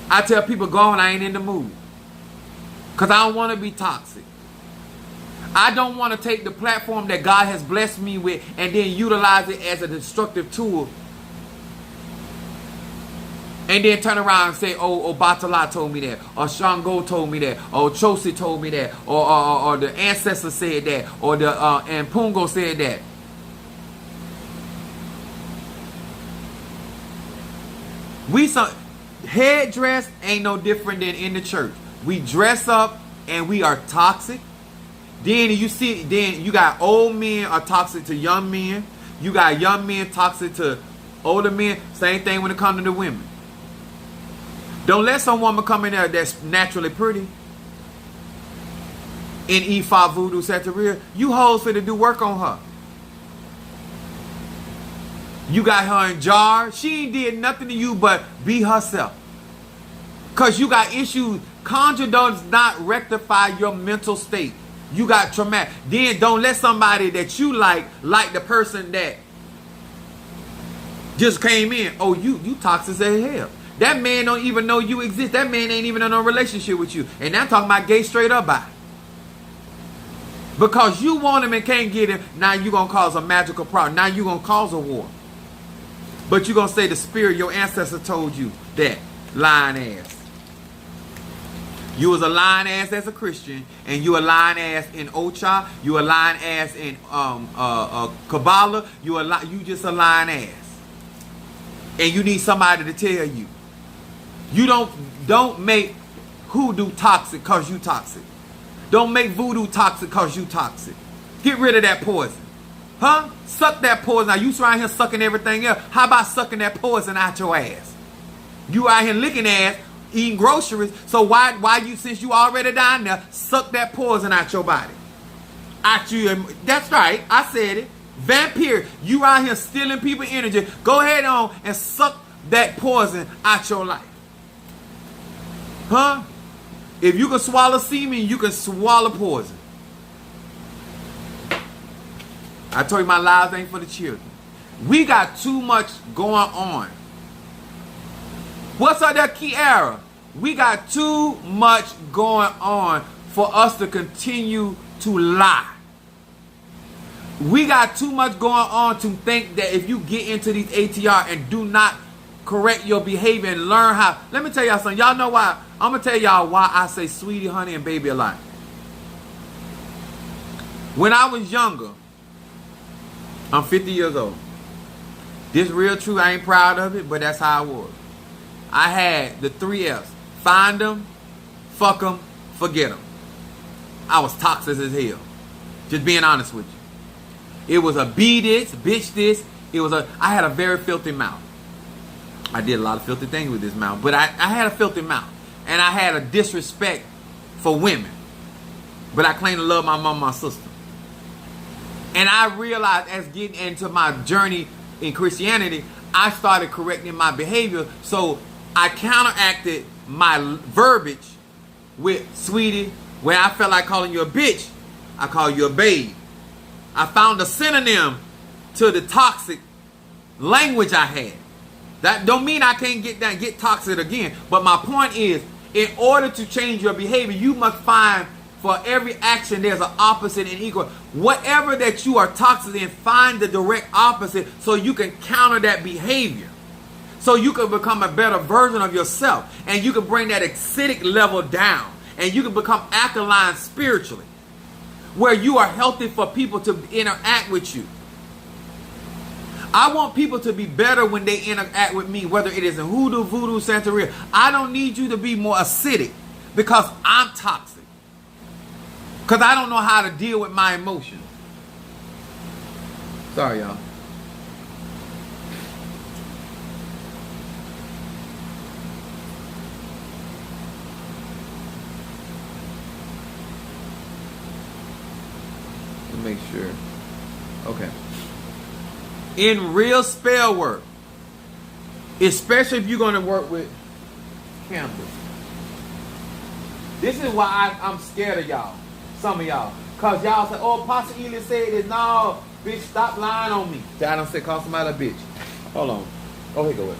I tell people, go on, I ain't in the mood. Because I don't want to be toxic. I don't want to take the platform that God has blessed me with and then utilize it as a destructive tool. And then turn around and say, oh, Batala told me that. Or Shango told me that. Or Chosi told me that. Or the ancestor said that. Or the and Pungo said that. Headdress ain't no different than in the church. We dress up and we are toxic. Then you got old men are toxic to young men. You got young men toxic to older men. Same thing when it comes to the women. Don't let some woman come in there that's naturally pretty. In Ifa, Voodoo, Santeria, you hoes finna do work on her. You got her in jar. She ain't did nothing to you but be herself. Because you got issues. Conjure does not rectify your mental state. You got traumatic. Then don't let somebody that you like the person that just came in. Oh, you toxic as hell. That man don't even know you exist. That man ain't even in a relationship with you. And I'm talking about gay straight up by. Because you want him and can't get him, now you're going to cause a magical problem. Now you're going to cause a war. But you're going to say the spirit, your ancestor told you that. Lying ass. You was a lying ass as a Christian, and you a lying ass in Ocha. You a lying ass in Kabbalah. You just a lying ass, and you need somebody to tell you. You don't make hoodoo toxic cause you toxic. Don't make voodoo toxic cause you toxic. Get rid of that poison, huh? Suck that poison. Now you around here sucking everything else. How about sucking that poison out your ass? You out here licking ass. Eating groceries, so why you, since you already down there, suck that poison out your body? Out you, that's right, I said it. Vampire, you out here stealing people's energy. Go ahead on and suck that poison out your life. Huh? If you can swallow semen, you can swallow poison. I told you my lives ain't for the children. We got too much going on. What's up there, Kiara? We got too much going on for us to continue to lie. We got too much going on to think that if you get into these ATR and do not correct your behavior and learn how. Let me tell y'all something. Y'all know why. I'm going to tell y'all why I say sweetie, honey, and baby a lot. When I was younger, I'm 50 years old. This real true. I ain't proud of it, but that's how I was. I had the 3 F's. Find them, fuck them, forget them. I was toxic as hell. Just being honest with you. It was a be this, bitch this. I had a very filthy mouth. I did a lot of filthy things with this mouth. But I had a filthy mouth. And I had a disrespect for women. But I claim to love my mom and my sister. And I realized as getting into my journey in Christianity, I started correcting my behavior. So I counteracted my verbiage with sweetie. When I felt like calling you a bitch, I call you a babe. I found a synonym to the toxic language I had. That don't mean I can't get toxic again. But my point is, in order to change your behavior, you must find for every action there's an opposite and equal. Whatever that you are toxic in, find the direct opposite so you can counter that behavior. So you can become a better version of yourself. And you can bring that acidic level down. And you can become alkaline spiritually. Where you are healthy for people to interact with you. I want people to be better when they interact with me. Whether it is in hoodoo, voodoo, Santeria. I don't need you to be more acidic. Because I'm toxic. Because I don't know how to deal with my emotions. Sorry, y'all. Make sure. Okay. In real spell work, especially if you're going to work with candles, this is why I'm scared of y'all. Some of y'all. Because y'all say, oh, Pastor Ely said this. No, bitch, stop lying on me. I don't say call somebody a bitch. Hold on. Oh, here go it.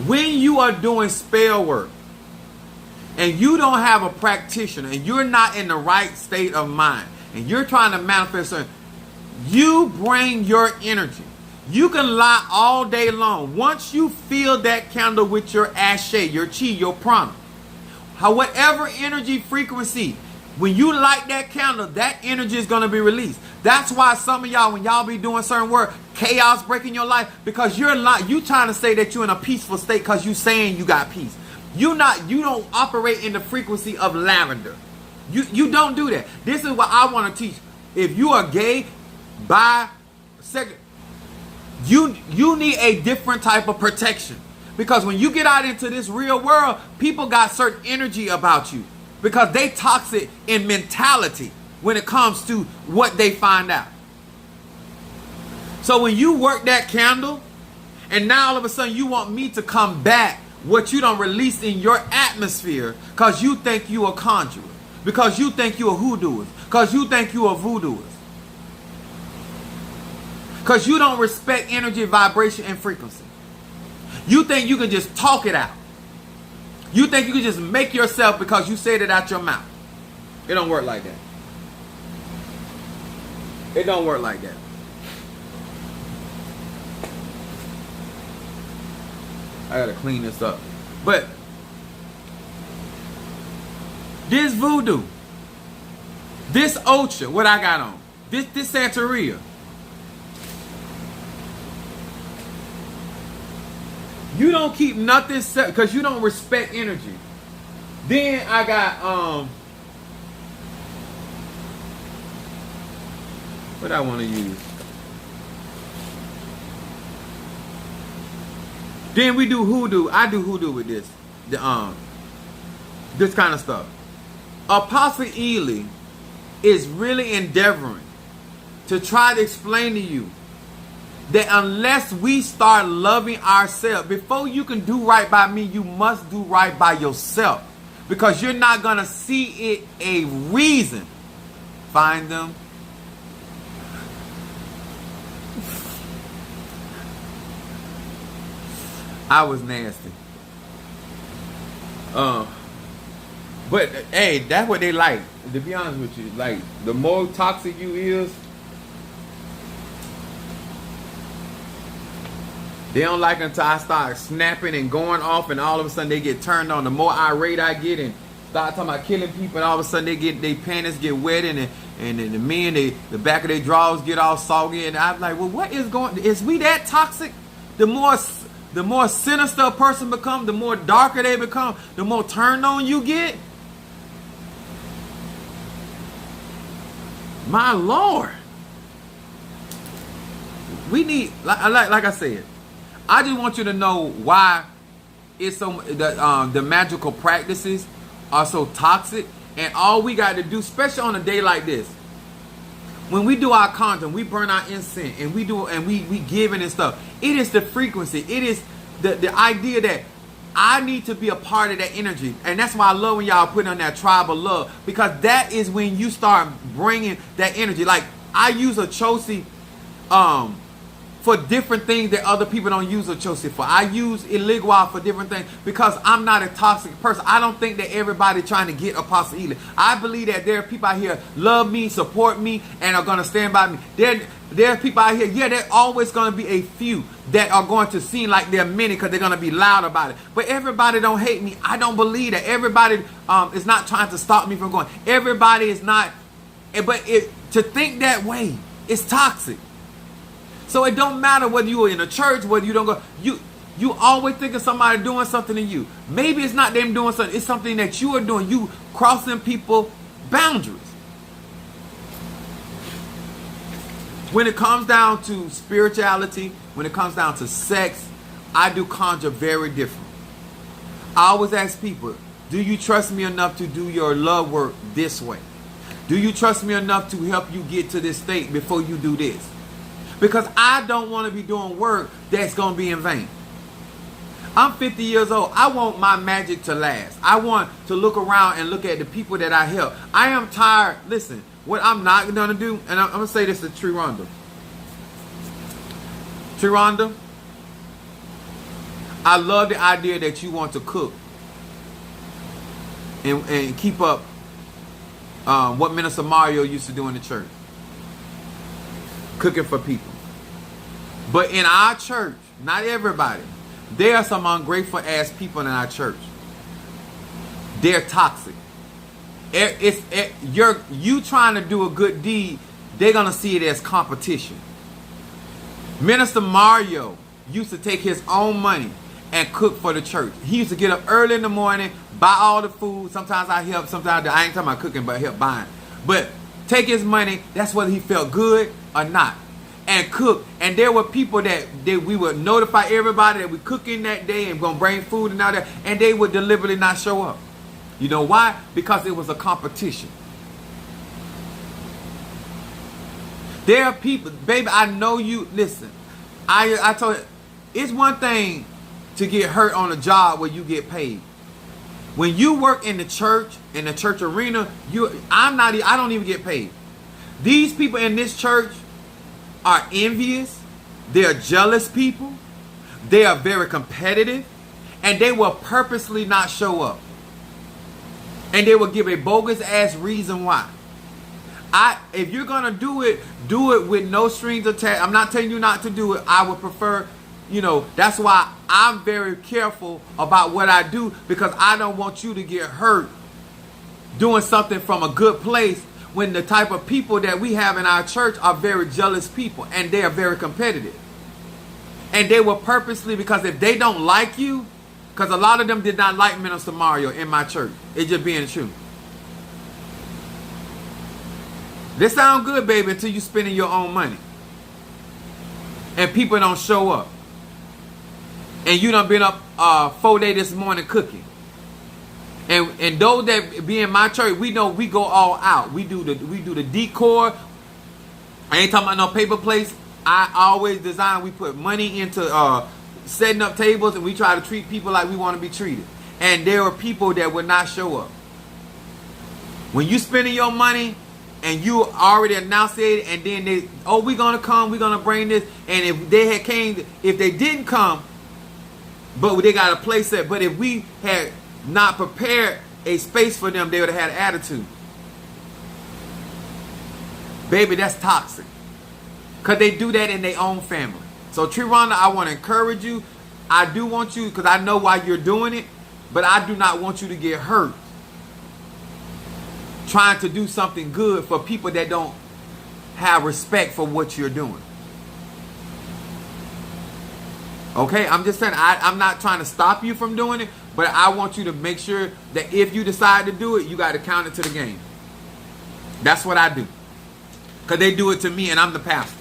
When you are doing spell work, and you don't have a practitioner, and you're not in the right state of mind, and you're trying to manifest something, you bring your energy. You can lie all day long. Once you fill that candle with your ashe, your chi, your prana, whatever energy frequency, when you light that candle, that energy is going to be released. That's why some of y'all, when y'all be doing certain work, chaos breaking your life, because you trying to say that you're in a peaceful state because you saying you got peace. You don't operate in the frequency of lavender. You don't do that. This is what I want to teach. If you are gay, bisexual, you need a different type of protection. Because when you get out into this real world, people got certain energy about you. Because they toxic in mentality when it comes to what they find out. So when you work that candle, and now all of a sudden you want me to come back what you don't release in your atmosphere because you think you a conjurer, because you think you a hoodooist, because you think you a voodooist. Because you don't respect energy, vibration, and frequency. You think you can just talk it out. You think you can just make yourself because you said it out your mouth. It don't work like that. It don't work like that. I gotta clean this up. But this voodoo, this Ocha, what I got on, this Santeria, you don't keep nothing set because you don't respect energy. Then I got what I want to use. Then we do hoodoo. I do hoodoo with this. This kind of stuff. Apostle Ely is really endeavoring to try to explain to you that unless we start loving ourselves, before you can do right by me, you must do right by yourself. Because you're not going to see it a reason. Find them. I was nasty. But hey, that's what they like. To be honest with you, like the more toxic you is, they don't like until I start snapping and going off, and all of a sudden they get turned on. The more irate I get and start talking about killing people, and all of a sudden their panties get wet, and the men, the back of their drawers get all soggy, and I'm like, well, what is going? Is we that toxic? The more sinister a person becomes, the more darker they become, the more turned on you get. My Lord. We need, like I said, I just want you to know why it's so the magical practices are so toxic, and all we got to do, especially on a day like this, when we do our content, we burn our incense and we give it and stuff. It is the frequency. It is the idea that I need to be a part of that energy. And that's why I love when y'all put on that tribal love. Because that is when you start bringing that energy. Like, I use a Chosi for different things that other people don't use a Chosi for. I use Iligua for different things because I'm not a toxic person. I don't think that everybody trying to get Apostle Ely. I believe that there are people out here love me, support me, and are going to stand by me. There are people out here, yeah, there's always going to be a few that are going to seem like they're many because they're going to be loud about it. But everybody don't hate me. I don't believe that. Everybody is not trying to stop me from going. Everybody is not. But to think that way is toxic. So it don't matter whether you are in a church, whether you don't go. You always think of somebody doing something to you. Maybe it's not them doing something. It's something that you are doing. You crossing people's boundaries. When it comes down to spirituality, when it comes down to sex, I do conjure very different. I always ask people, do you trust me enough to do your love work this way? Do you trust me enough to help you get to this state before you do this? Because I don't want to be doing work that's going to be in vain. I'm 50 years old. I want my magic to last. I want to look around and look at the people that I help. I am tired. Listen, what I'm not going to do, and I'm going to say this to Triranda. Triranda, I love the idea that you want to cook and keep up what Minister Mario used to do in the church. Cooking for people. But in our church, not everybody, there are some ungrateful ass people in our church. They're toxic. You trying to do a good deed, they're going to see it as competition. Minister Mario used to take his own money and cook for the church. He used to get up early in the morning, buy all the food. Sometimes I help, sometimes I ain't talking about cooking, but help buying. But take his money, that's whether he felt good or not, and cook. And there were people that we would notify everybody that we cooking that day and gonna bring food and all that, and they would deliberately not show up. You know why? Because it was a competition. There are people, baby, I know you. Listen, I told you, it's one thing to get hurt on a job where you get paid. When you work in the church arena, I don't even get paid. These people in this church are envious. They are jealous people. They are very competitive. And they will purposely not show up. And they will give a bogus ass reason why. If you're going to do it with no strings attached. I'm not telling you not to do it. I would prefer, that's why I'm very careful about what I do, because I don't want you to get hurt doing something from a good place when the type of people that we have in our church are very jealous people and they are very competitive. And they will purposely, because if they don't like you, because a lot of them did not like Minister Mario in my church. It's just being true. This sound good, baby, until you spending your own money. And people don't show up. And you done been up 4 days this morning cooking. And those that be in my church, we know we go all out. We do the decor. I ain't talking about no paper plates. I always design, we put money into setting up tables, and we try to treat people like we want to be treated. And there are people that would not show up. When you spending your money and you already announced it, and then we're going to come, we're going to bring this. And if they didn't come, but they got a place set. But if we had not prepared a space for them, they would have had attitude. Baby, that's toxic. Because they do that in their own family. So, Triranda, I want to encourage you. I do want you, because I know why you're doing it, but I do not want you to get hurt trying to do something good for people that don't have respect for what you're doing. Okay? I'm just saying, I'm not trying to stop you from doing it, but I want you to make sure that if you decide to do it, you got to count it to the game. That's what I do. Because they do it to me, and I'm the pastor.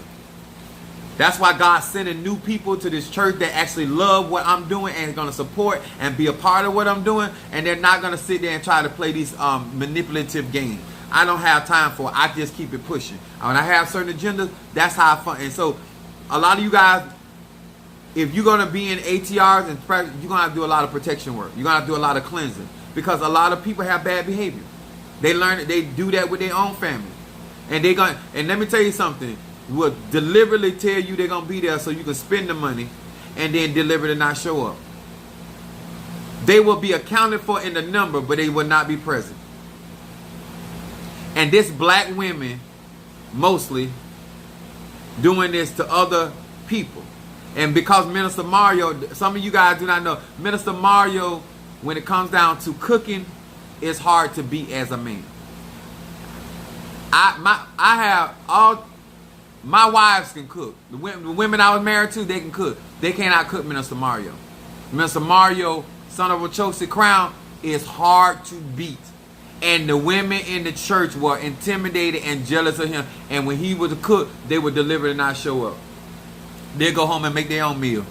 That's why God's sending new people to this church that actually love what I'm doing and going to support and be a part of what I'm doing. And they're not going to sit there and try to play these manipulative games. I don't have time for it. I just keep it pushing. When I have certain agendas, that's how I fun. And so a lot of you guys, if you're going to be in ATRs and practice, you're going to have to do a lot of protection work. You're going to have to do a lot of cleansing. Because a lot of people have bad behavior. They learn it. They do that with their own family. And let me tell you something. Will deliberately tell you they're going to be there so you can spend the money and then deliberately not show up. They will be accounted for in the number, but they will not be present. And this black women, mostly, doing this to other people. And because Minister Mario, some of you guys do not know, Minister Mario, when it comes down to cooking, it's hard to beat as a man. My wives can cook. The women I was married to, they can cook. They cannot cook Minister Mario. Minister Mario, son of a Chelsea Crown, is hard to beat. And the women in the church were intimidated and jealous of him. And when he was a cook, they would deliberately not show up. They'd go home and make their own meal.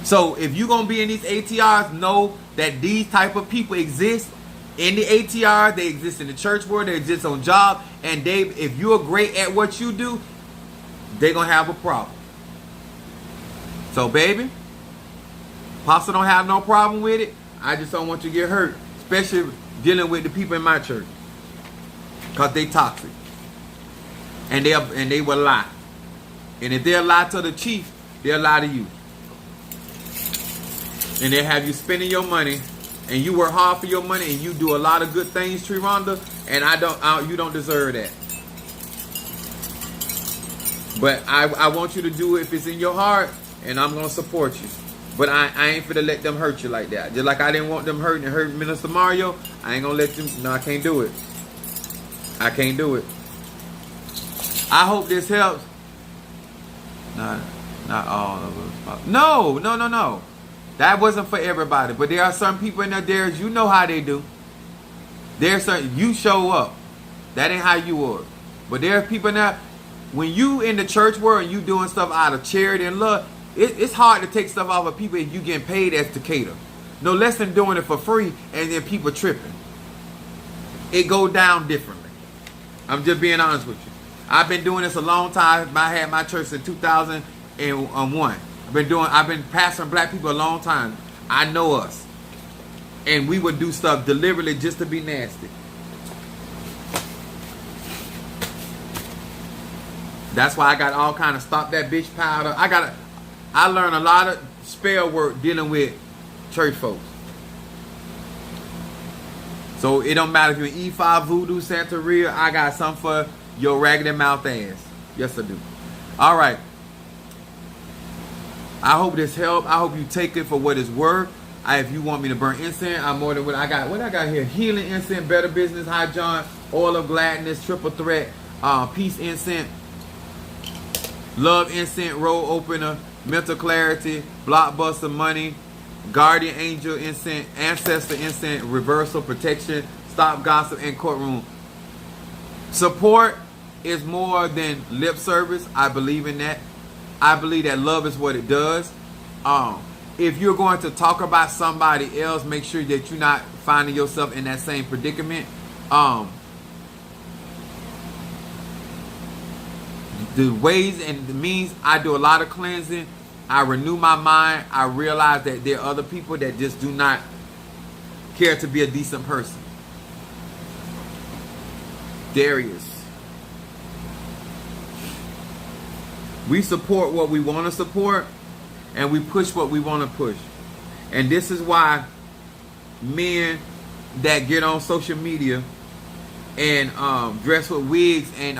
So if you're going to be in these ATRs, know that these type of people exist. In the ATR, they exist in the church world, they exist on job, and if you're great at what you do, they're going to have a problem. So, baby, Pastor don't have no problem with it. I just don't want you to get hurt, especially dealing with the people in my church, because they toxic. And they will lie. And if they'll lie to the chief, they'll lie to you. And they'll have you spending your money. And you work hard for your money, and you do a lot of good things, Triranda, and you don't deserve that. But I want you to do it if it's in your heart, and I'm going to support you. But I ain't finna let them hurt you like that. Just like I didn't want them hurt Minister Mario, I ain't going to let them. No, I can't do it. I can't do it. I hope this helps. Not all of us. No. That wasn't for everybody. But there are some people in there, you know how they do. There's certain, you show up. That ain't how you are. But there are people in there, when you in the church world and you doing stuff out of charity and love, it's hard to take stuff off of people if you getting paid as to cater. No less than doing it for free and then people tripping. It go down differently. I'm just being honest with you. I've been doing this a long time. I had my church in 2001. I've been pastoring black people a long time. I know us. And we would do stuff deliberately just to be nasty. That's why I got all kind of stop that bitch powder. I learned a lot of spell work dealing with church folks. So it don't matter if you're E5, Voodoo, Santeria. I got something for your raggedy mouth ass. Yes, I do. All right. I hope this helped. I hope you take it for what it's worth. If you want me to burn incense, I'm more than what I got. What I got here? Healing incense, Better Business, High John, Oil of Gladness, Triple Threat, Peace incense, Love incense, Roll Opener, Mental Clarity, Blockbuster Money, Guardian Angel incense, Ancestor incense, Reversal, Protection, Stop Gossip, and Courtroom. Support is more than lip service. I believe in that. I believe that love is what it does. If you're going to talk about somebody else, make sure that you're not finding yourself in that same predicament. The ways and the means, I do a lot of cleansing. I renew my mind. I realize that there are other people that just do not care to be a decent person. Darius. We support what we want to support, and we push what we want to push. And this is why men that get on social media and dress with wigs and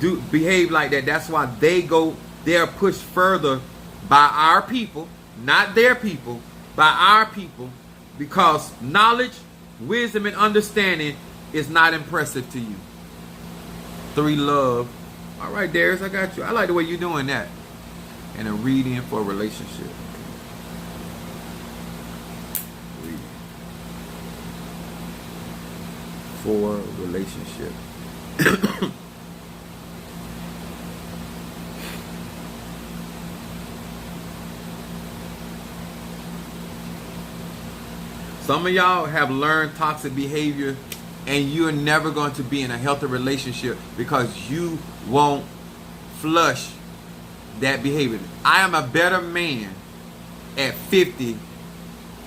do behave like that, that's why they're pushed further by our people, not their people, by our people, because knowledge, wisdom, and understanding is not impressive to you. 3 Love. All right, Darius, I got you. I like the way you're doing that. And a reading for a relationship. Reading for a relationship. Some of y'all have learned toxic behavior, and you're never going to be in a healthy relationship because you won't flush that behavior. I am a better man at 50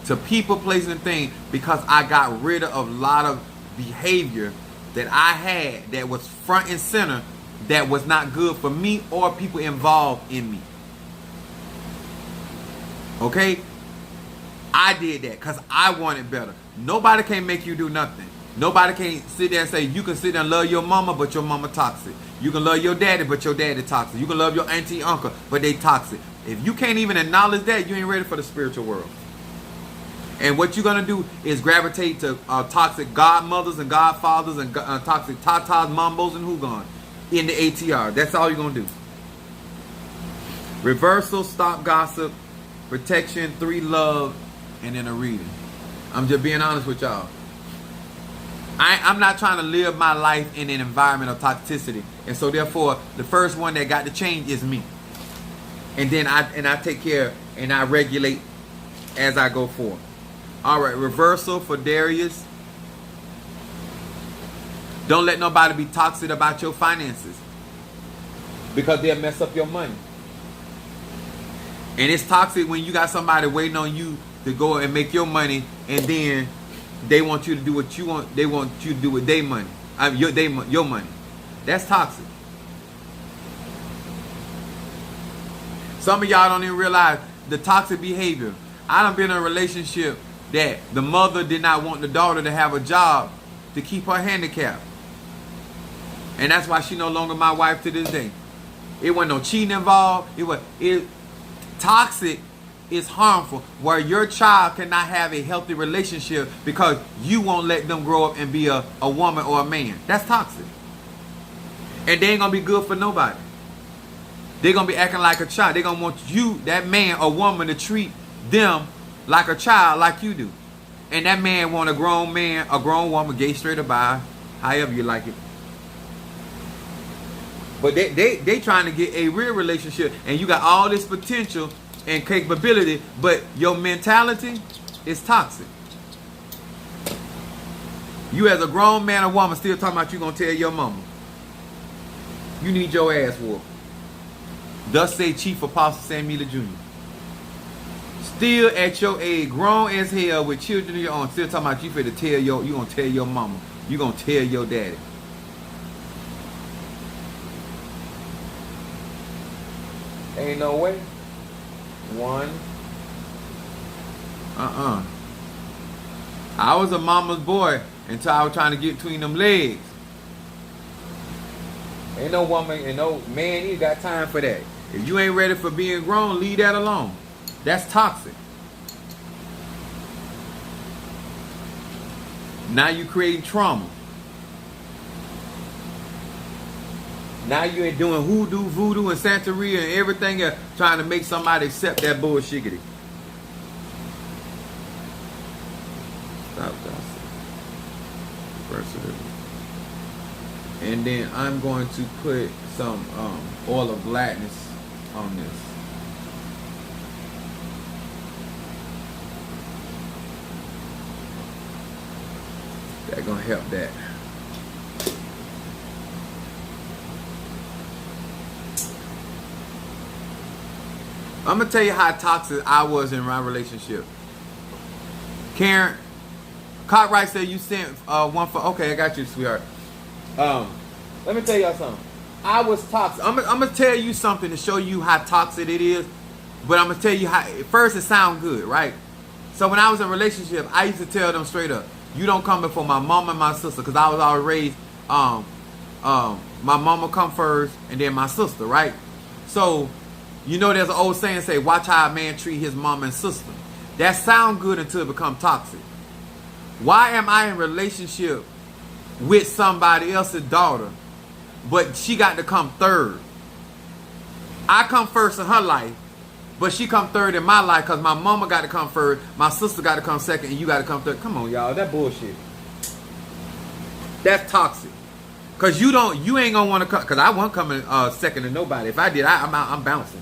to people, places, and things because I got rid of a lot of behavior that I had that was front and center that was not good for me or people involved in me. Okay? I did that because I wanted better. Nobody can make you do nothing. Nobody can sit there and say, you can sit there and love your mama, but your mama toxic. You can love your daddy, but your daddy toxic. You can love your auntie, uncle, but they toxic. If you can't even acknowledge that, you ain't ready for the spiritual world. And what you're going to do is gravitate to toxic godmothers and godfathers and toxic tatas, mambos, and hugons in the ATR. That's all you're going to do. Reversal, Stop Gossip, Protection, 3 Love, and then a reading. I'm just being honest with y'all. I'm not trying to live my life in an environment of toxicity. And so therefore, the first one that got to change is me. And then I take care and I regulate as I go forward. All right, reversal for Darius. Don't let nobody be toxic about your finances because they'll mess up your money. And it's toxic when you got somebody waiting on you to go and make your money, and then they want you to do what you want. They want you to do with their money, your money. That's toxic. Some of y'all don't even realize the toxic behavior. I done been in a relationship that the mother did not want the daughter to have a job to keep her handicapped, and that's why she no longer my wife to this day. It wasn't no cheating involved. Toxic is harmful, where your child cannot have a healthy relationship because you won't let them grow up and be a woman or a man. That's toxic. And they ain't going to be good for nobody. They're going to be acting like a child. They're going to want you, that man or woman, to treat them like a child, like you do. And that man want a grown man, a grown woman, gay, straight, or bi, however you like it. But they trying to get a real relationship, and you got all this potential and capability, but your mentality is toxic. You as a grown man or woman still talking about you gonna tell your mama. You need your ass whooped. Thus say Chief Apostle Samuel Jr. Still at your age, grown as hell with children of your own, still talking about you finna tell you gonna tell your mama. You gonna tell your daddy. Ain't no way. One. I was a mama's boy until I was trying to get between them legs. Ain't no woman and no man you got time for that. If you ain't ready for being grown, leave that alone. That's toxic. Now you creating trauma. Now you ain't doing hoodoo, voodoo, and Santeria and everything else, trying to make somebody accept that bullshit. Stop that. And then I'm going to put some oil of gladness on this. That's gonna help that. I'm gonna tell you how toxic I was in my relationship. Karen, Cartwright said you sent one for. Okay, I got you, sweetheart. Let me tell y'all something. I was toxic. I'm gonna tell you something to show you how toxic it is. But I'm gonna tell you how. First, it sounds good, right? So when I was in a relationship, I used to tell them straight up, you don't come before my mom and my sister, because I was always raised. My mama come first, and then my sister, right? So, you know, there's an old saying say, watch how a man treat his mom and sister. That sound good until it become toxic. Why am I in a relationship with somebody else's daughter, but she got to come third? I come first in her life, but she come third in my life because my mama got to come first, my sister got to come second, and you got to come third. Come on, y'all. That bullshit. That's toxic. Because you ain't going to want to come, because I wasn't coming second to nobody. If I did, I'm bouncing.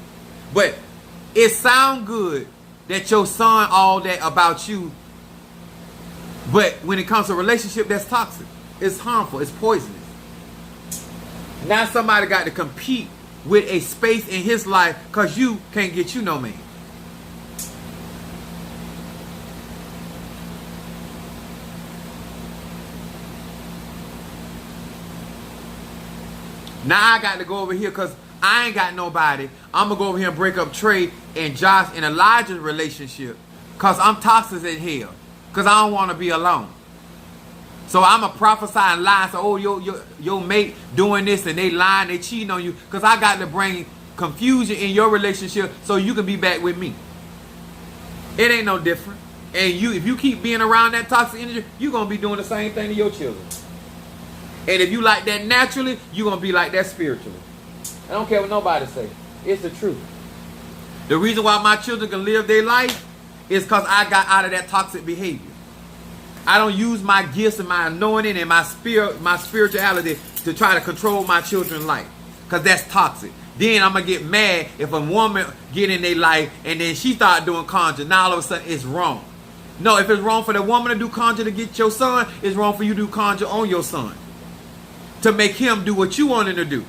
But it sound good that your son all that about you, but when it comes to a relationship, that's toxic. It's harmful. It's poisonous. Now somebody got to compete with a space in his life because you can't get you no man. Now I got to go over here because I ain't got nobody. I'm going to go over here and break up Trey and Josh and Elijah's relationship because I'm toxic as hell. Because I don't want to be alone. So I'm a prophesy and lie. So, oh, your mate doing this and they lying, they cheating on you. Because I got to bring confusion in your relationship so you can be back with me. It ain't no different. And if you keep being around that toxic energy, you're going to be doing the same thing to your children. And if you like that naturally, you're going to be like that spiritually. I don't care what nobody say. It's the truth. The reason why my children can live their life is because I got out of that toxic behavior. I don't use my gifts and my anointing and my spirituality to try to control my children's life. Because that's toxic. Then I'm going to get mad if a woman get in their life and then she start doing conjure. Now all of a sudden it's wrong. No, if it's wrong for the woman to do conjure to get your son, it's wrong for you to do conjure on your son. To make him do what you want him to do.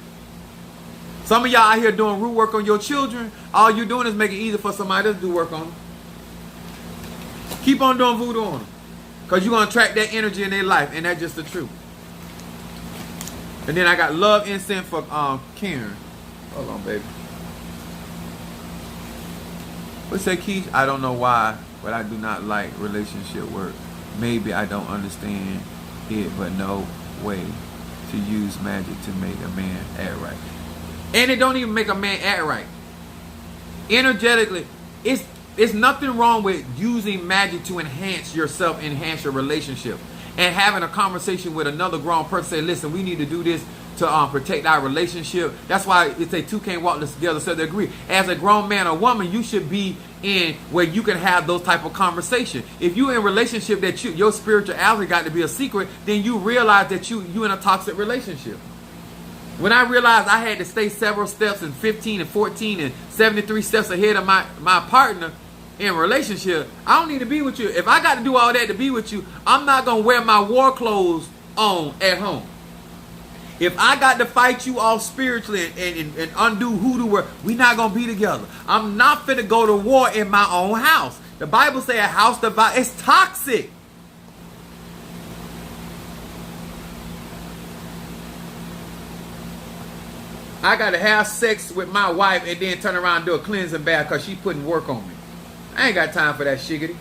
Some of y'all out here doing root work on your children. All you're doing is making it easy for somebody else to do work on them. Keep on doing voodoo on them. Because you're going to attract that energy in their life. And that's just the truth. And then I got love incense for Karen. Hold on, baby. What's that, Keith? I don't know why, but I do not like relationship work. Maybe I don't understand it, but no way to use magic to make a man act right. And it don't even make a man act right. Energetically, it's nothing wrong with using magic to enhance yourself, enhance your relationship. And having a conversation with another grown person, say, listen, we need to do this to protect our relationship. That's why it's a two can't walk this together, so they agree. As a grown man or woman, you should be in where you can have those type of conversation. If you're in a relationship that your spirituality got to be a secret, then you realize that you in a toxic relationship. When I realized I had to stay several steps and 15 and 14 and 73 steps ahead of my partner in a relationship, I don't need to be with you. If I got to do all that to be with you, I'm not going to wear my war clothes on at home. If I got to fight you off spiritually and undo hoodoo work, we're not going to be together. I'm not finna go to war in my own house. The Bible says a house divided is toxic. I got to have sex with my wife and then turn around and do a cleansing bath because she putting work on me. I ain't got time for that shiggity.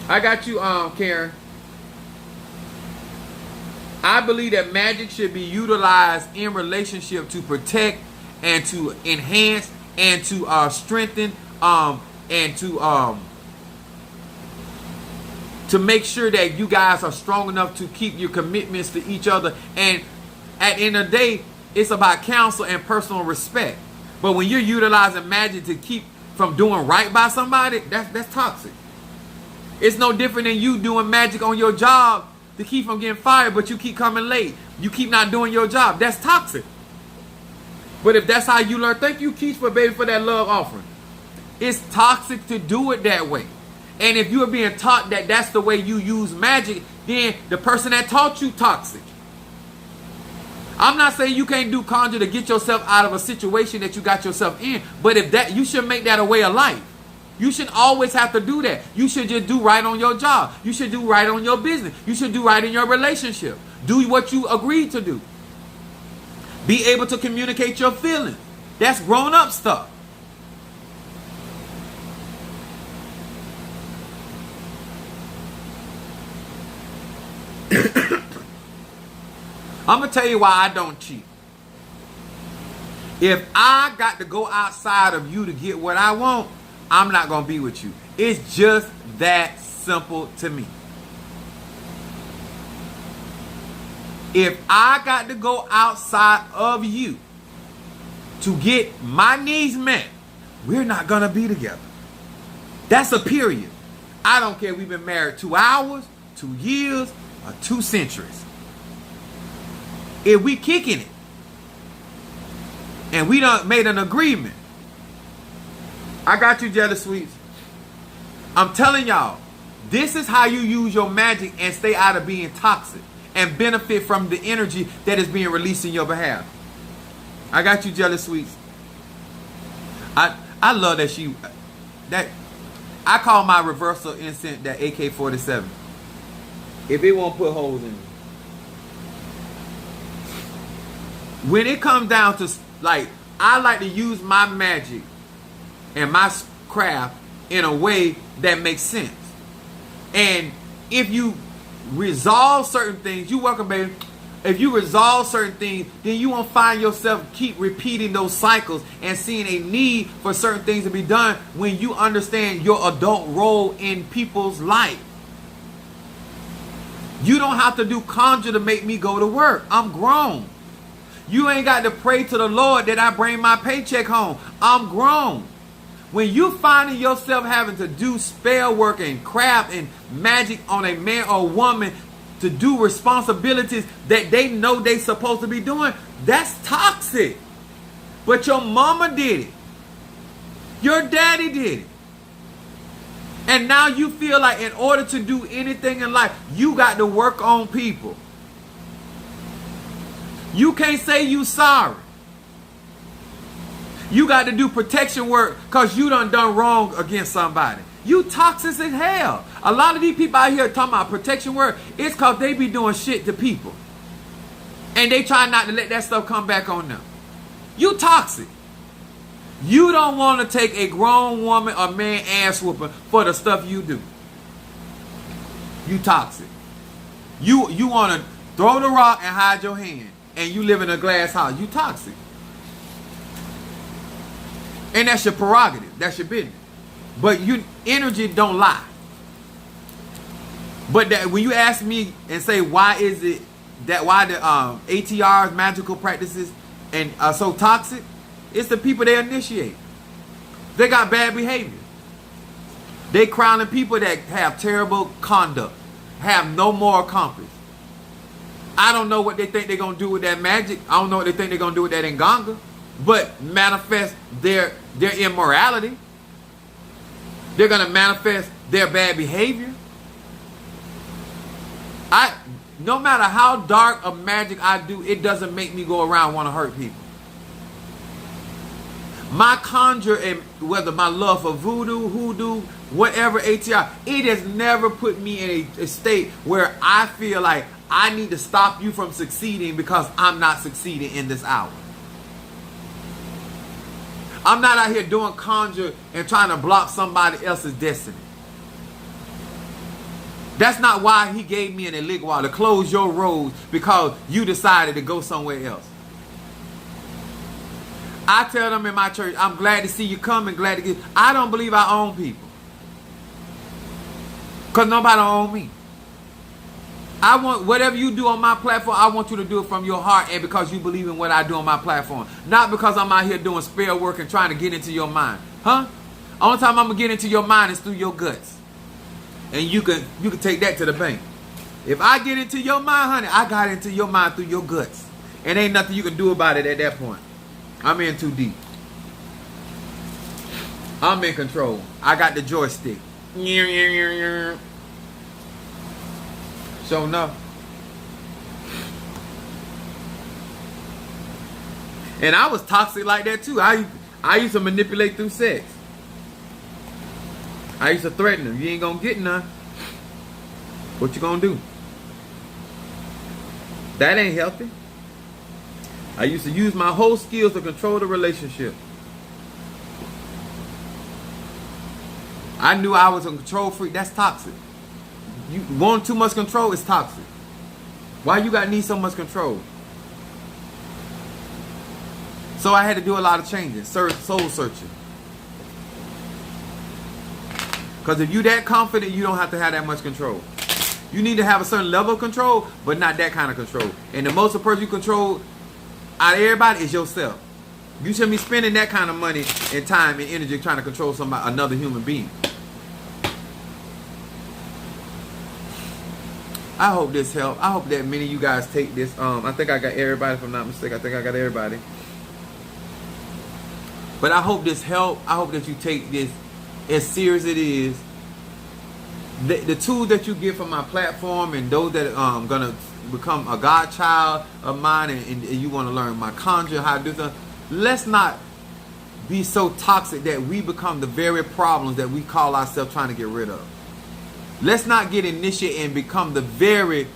I got you, Karen. I believe that magic should be utilized in relationship to protect and to enhance and to strengthen and to make sure that you guys are strong enough to keep your commitments to each other. And at the end of the day, it's about counsel and personal respect. But when you're utilizing magic to keep from doing right by somebody, that's toxic. It's no different than you doing magic on your job to keep from getting fired, but you keep coming late. You keep not doing your job. That's toxic. But if that's how you learn, thank you, Keith, for that love offering. It's toxic to do it that way. And if you are being taught that that's the way you use magic, then the person that taught you toxic. I'm not saying you can't do conjure to get yourself out of a situation that you got yourself in, but if that, you should make that a way of life. You shouldn't always have to do that. You should just do right on your job. You should do right on your business. You should do right in your relationship. Do what you agreed to do. Be able to communicate your feelings. That's grown up stuff. I'm going to tell you why I don't cheat. If I got to go outside of you to get what I want, I'm not going to be with you. It's just that simple to me. If I got to go outside of you to get my needs met, we're not going to be together. That's a period. I don't care if we've been married 2 hours, 2 years, or 2 centuries. If we kicking it and we done made an agreement, I got you, Jealous Sweets. I'm telling y'all, this is how you use your magic and stay out of being toxic and benefit from the energy that is being released in your behalf. I got you, Jealous Sweets. I love that I call my reversal incense that AK-47. If it won't put holes in me. When it comes down to, like, I like to use my magic and my craft in a way that makes sense. And if you resolve certain things, you welcome, baby. If you resolve certain things, then you won't find yourself keep repeating those cycles and seeing a need for certain things to be done when you understand your adult role in people's life. You don't have to do conjure to make me go to work. I'm grown. You ain't got to pray to the Lord that I bring my paycheck home. I'm grown. When you finding yourself having to do spell work and craft and magic on a man or woman to do responsibilities that they know they supposed to be doing, that's toxic. But your mama did it. Your daddy did it. And now you feel like in order to do anything in life, you got to work on people. You can't say you sorry. You got to do protection work because you done wrong against somebody. You toxic as hell. A lot of these people out here talking about protection work, it's because they be doing shit to people. And they try not to let that stuff come back on them. You toxic. You don't want to take a grown woman or man ass whooping for the stuff you do. You toxic. You want to throw the rock and hide your hand. And you live in a glass house. You toxic. And that's your prerogative. That's your business. But energy don't lie. But that when you ask me and say why the ATR's magical practices and are so toxic, it's the people they initiate. They got bad behavior. They crowning people that have terrible conduct, have no moral compass. I don't know what they think they're going to do with that magic. I don't know what they think they're going to do with that Nganga. But manifest their immorality. They're going to manifest their bad behavior. No matter how dark of magic I do, it doesn't make me go around want to hurt people. My conjure, and whether my love for voodoo, hoodoo, whatever ATR, it has never put me in a state where I feel like I need to stop you from succeeding because I'm not succeeding in this hour. I'm not out here doing conjure and trying to block somebody else's destiny. That's not why he gave me an eligwa to close your roads because you decided to go somewhere else. I tell them in my church, I'm glad to see you come and glad to get. I don't believe I own people. Because nobody own me. I want whatever you do on my platform, I want you to do it from your heart and because you believe in what I do on my platform. Not because I'm out here doing spell work and trying to get into your mind. Huh? Only time I'm going to get into your mind is through your guts. And you can take that to the bank. If I get into your mind, honey, I got into your mind through your guts. And ain't nothing you can do about it at that point. I'm in too deep. I'm in control. I got the joystick. Sure enough. And I was toxic like that too. I used to manipulate through sex. I used to threaten them. You ain't gonna get none. What you gonna do? That ain't healthy. I used to use my whole skills to control the relationship. I knew I was a control freak. That's toxic. You want too much control is toxic. Why you gotta need so much control? So I had to do a lot of changes, soul searching. Because if you that confident, you don't have to have that much control. You need to have a certain level of control, but not that kind of control. And the most person you control out of everybody is yourself. You shouldn't be spending that kind of money and time and energy trying to control somebody, another human being. I hope this helped. I hope that many of you guys take this. I think I got everybody, if I'm not mistaken. I think I got everybody. But I hope this helped. I hope that you take this as serious as it is. The tools that you get from my platform and those that gonna become a godchild of mine and you want to learn my conjure, how to do stuff. Let's not be so toxic that we become the very problems that we call ourselves trying to get rid of. Let's not get initiated and become the very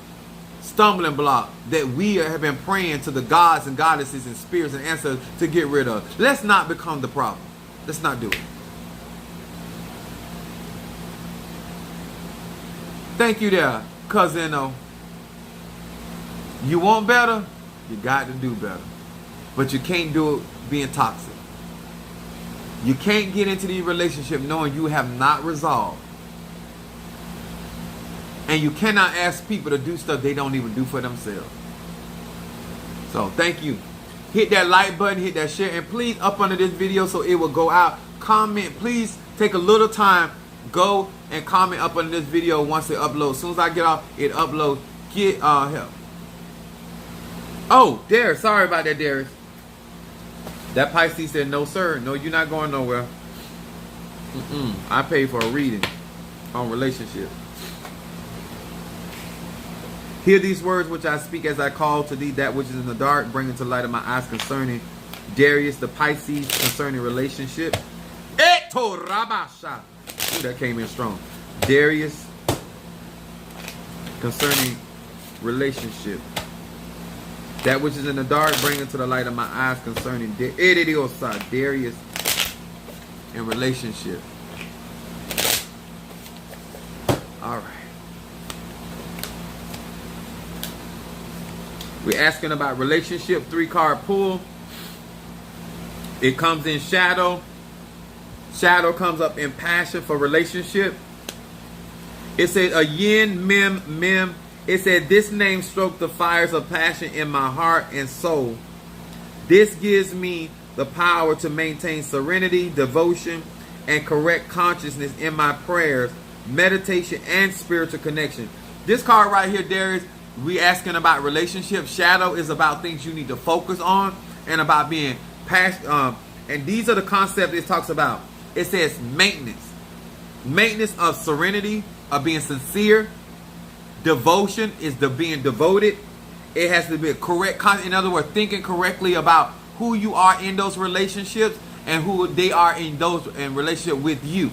stumbling block that we have been praying to the gods and goddesses and spirits and ancestors to get rid of. Let's not become the problem. Let's not do it. Thank you there, cousin. You want better? You got to do better. But you can't do it being toxic. You can't get into these relationships knowing you have not resolved. And you cannot ask people to do stuff they don't even do for themselves. So thank you. Hit that like button, hit that share, and please up under this video so it will go out. Comment, please take a little time. Go and comment up under this video once it uploads. As soon as I get off, it uploads. Get help. Oh, Darius. Sorry about that, Darius. That Pisces said, no, sir. No, you're not going nowhere. I paid for a reading on relationships. Hear these words which I speak as I call to thee that which is in the dark, bring into light of my eyes concerning Darius the Pisces, concerning relationship. Eto Rabasha. Ooh, that came in strong. Darius concerning relationship. That which is in the dark, bring into the light of my eyes concerning Darius and relationship. All right. We're asking about relationship, 3-card pull. It comes in shadow. Shadow comes up in passion for relationship. It said a yin mem. It said this name stroked the fires of passion in my heart and soul. This gives me the power to maintain serenity, devotion, and correct consciousness in my prayers, meditation, and spiritual connection. This card right here, Darius, we asking about relationship. Shadow is about things you need to focus on and about being passionate. And these are the concepts it talks about. It says maintenance. Maintenance of serenity, of being sincere. Devotion is the being devoted. It has to be a correct, in other words, thinking correctly about who you are in those relationships and who they are in those in relationship with you.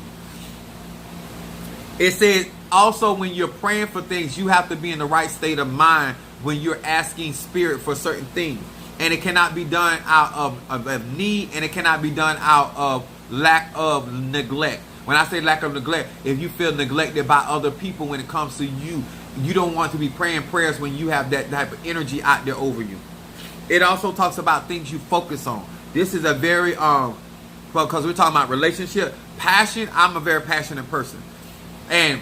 It says also, when you're praying for things, you have to be in the right state of mind when you're asking spirit for certain things. And it cannot be done out of need, and it cannot be done out of lack of neglect. When I say lack of neglect, if you feel neglected by other people when it comes to you, you don't want to be praying prayers when you have that type of energy out there over you. It also talks about things you focus on. This is a very, because we're talking about relationship, passion. I'm a very passionate person. And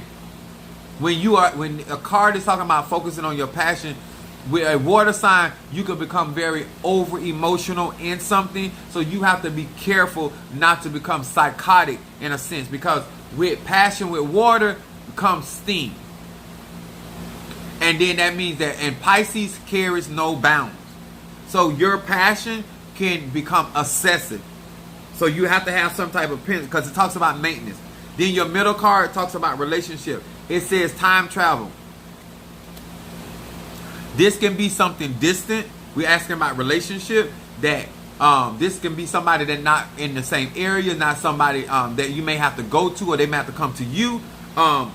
when a card is talking about focusing on your passion, with a water sign, you can become very over emotional in something. So you have to be careful not to become psychotic in a sense, because with passion, with water comes steam. And then that means that, and Pisces carries no bounds. So your passion can become excessive. So you have to have some type of pen, because it talks about maintenance. Then your middle card talks about relationship. It says time travel. This can be something distant. We're asking about relationship. That this can be somebody that's not in the same area, not somebody that you may have to go to, or they may have to come to you.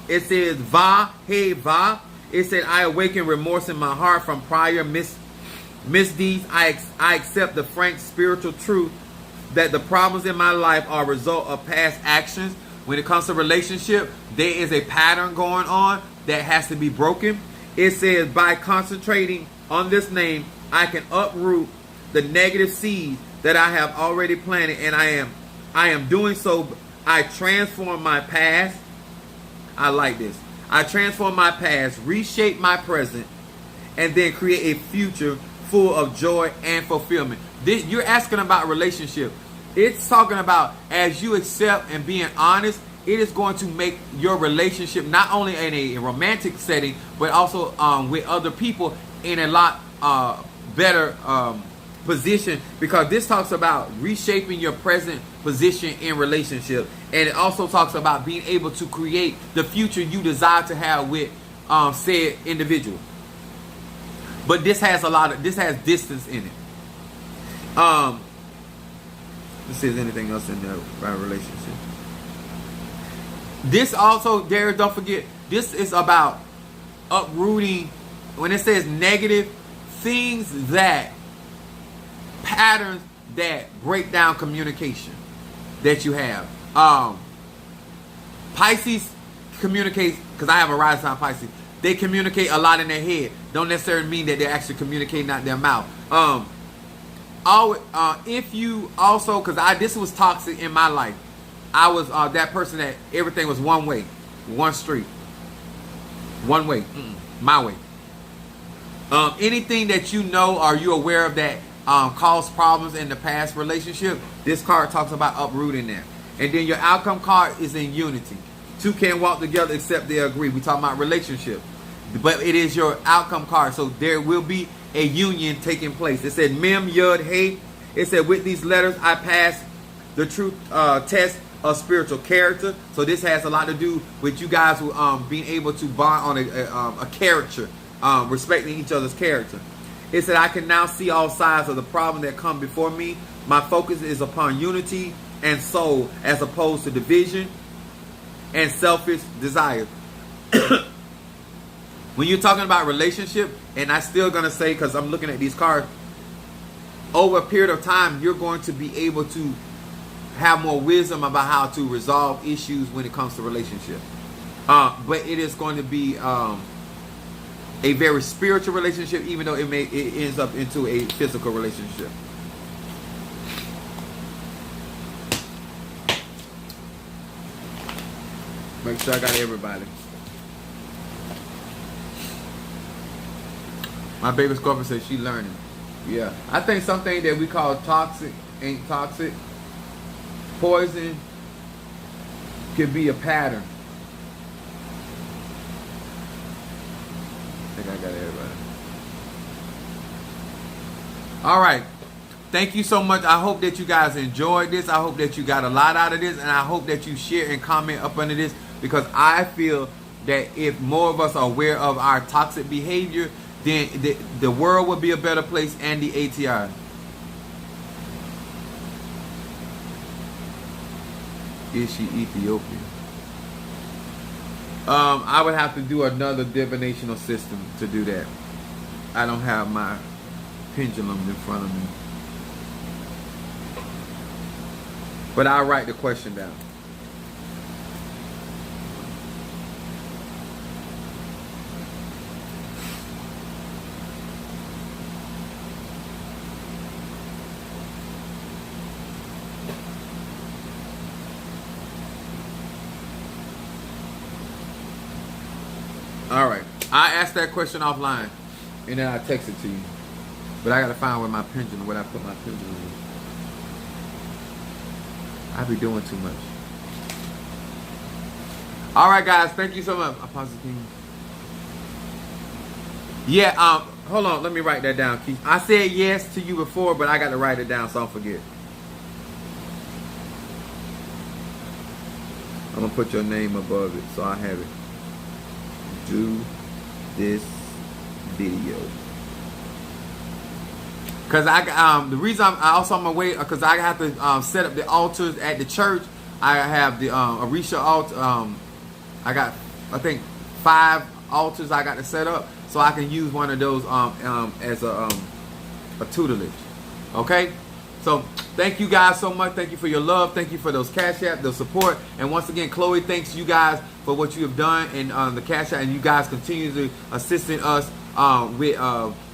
It says Va, hey Va. It said, I awaken remorse in my heart from prior misdeeds. I accept the frank spiritual truth that the problems in my life are a result of past actions. When it comes to relationship, there is a pattern going on that has to be broken. It says, by concentrating on this name, I can uproot the negative seeds that I have already planted, and I am doing so. I transform my past. I like this. I transform my past, reshape my present, and then create a future full of joy and fulfillment. You're asking about relationship. It's talking about, as you accept and being honest, it is going to make your relationship not only in a romantic setting, but also with other people in a lot better position, because this talks about reshaping your present position in relationship. And it also talks about being able to create the future you desire to have with said individual. But this has this has distance in it. Let's see if there's anything else in there about relationship. This also, there, don't forget, this is about uprooting, when it says negative, things that, patterns that break down communication that you have. Pisces communicates, because I have a rising sign Pisces, they communicate a lot in their head. Don't necessarily mean that they're actually communicating out their mouth. If you also, because this was toxic in my life. I was that person that everything was one way, one street, one way, my way. Anything that you know or you're aware of that caused problems in the past relationship, this card talks about uprooting that. And then your outcome card is in unity. Two can't walk together except they agree. We talking about relationship, but it is your outcome card, so there will be a union taking place. It said Mem Yud Hey. It said, with these letters I pass the truth test of spiritual character. So this has a lot to do with you guys being able to bond on a character, respecting each other's character. It said, I can now see all sides of the problem that come before me. My focus is upon unity and soul, as opposed to division and selfish desire. When you're talking about relationship, and I'm still going to say, because I'm looking at these cards, over a period of time, you're going to be able to have more wisdom about how to resolve issues when it comes to relationship. But it is going to be a very spiritual relationship, even though it ends up into a physical relationship. Make sure I got everybody. My baby Scorpio says she learning. Yeah. I think something that we call toxic ain't toxic. Poison could be a pattern. I think I got everybody. All right. Thank you so much. I hope that you guys enjoyed this. I hope that you got a lot out of this. And I hope that you share and comment up under this, because I feel that if more of us are aware of our toxic behavior, then the world would be a better place, and the ATR. Is she Ethiopian? I would have to do another divinational system to do that. I don't have my pendulum in front of me. But I'll write the question down. All right. I asked that question offline, and then I text it to you. But I gotta find where my pendulum, where I put my pendulum in. I be doing too much. All right, guys. Thank you so much. Apostle King. Yeah. Hold on. Let me write that down, Keith. I said yes to you before, but I got to write it down so I don't forget. I'm gonna put your name above it so I have it. Do this video. Cause the reason I also on my way, cause I have to set up the altars at the church. I have the Arisha altar. I got, I think, 5 altars I got to set up, so I can use one of those as a tutelage. Okay. So thank you guys so much. Thank you for your love. Thank you for those Cash App, the support. And once again, Chloe, thanks you guys for what you have done and the Cash App. And you guys continue to assisting us with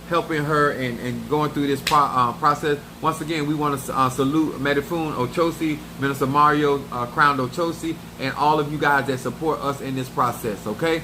helping her and going through this process. Once again, we want to salute Medifune Ochosi, Minister Mario Crown Ochosi, and all of you guys that support us in this process. Okay.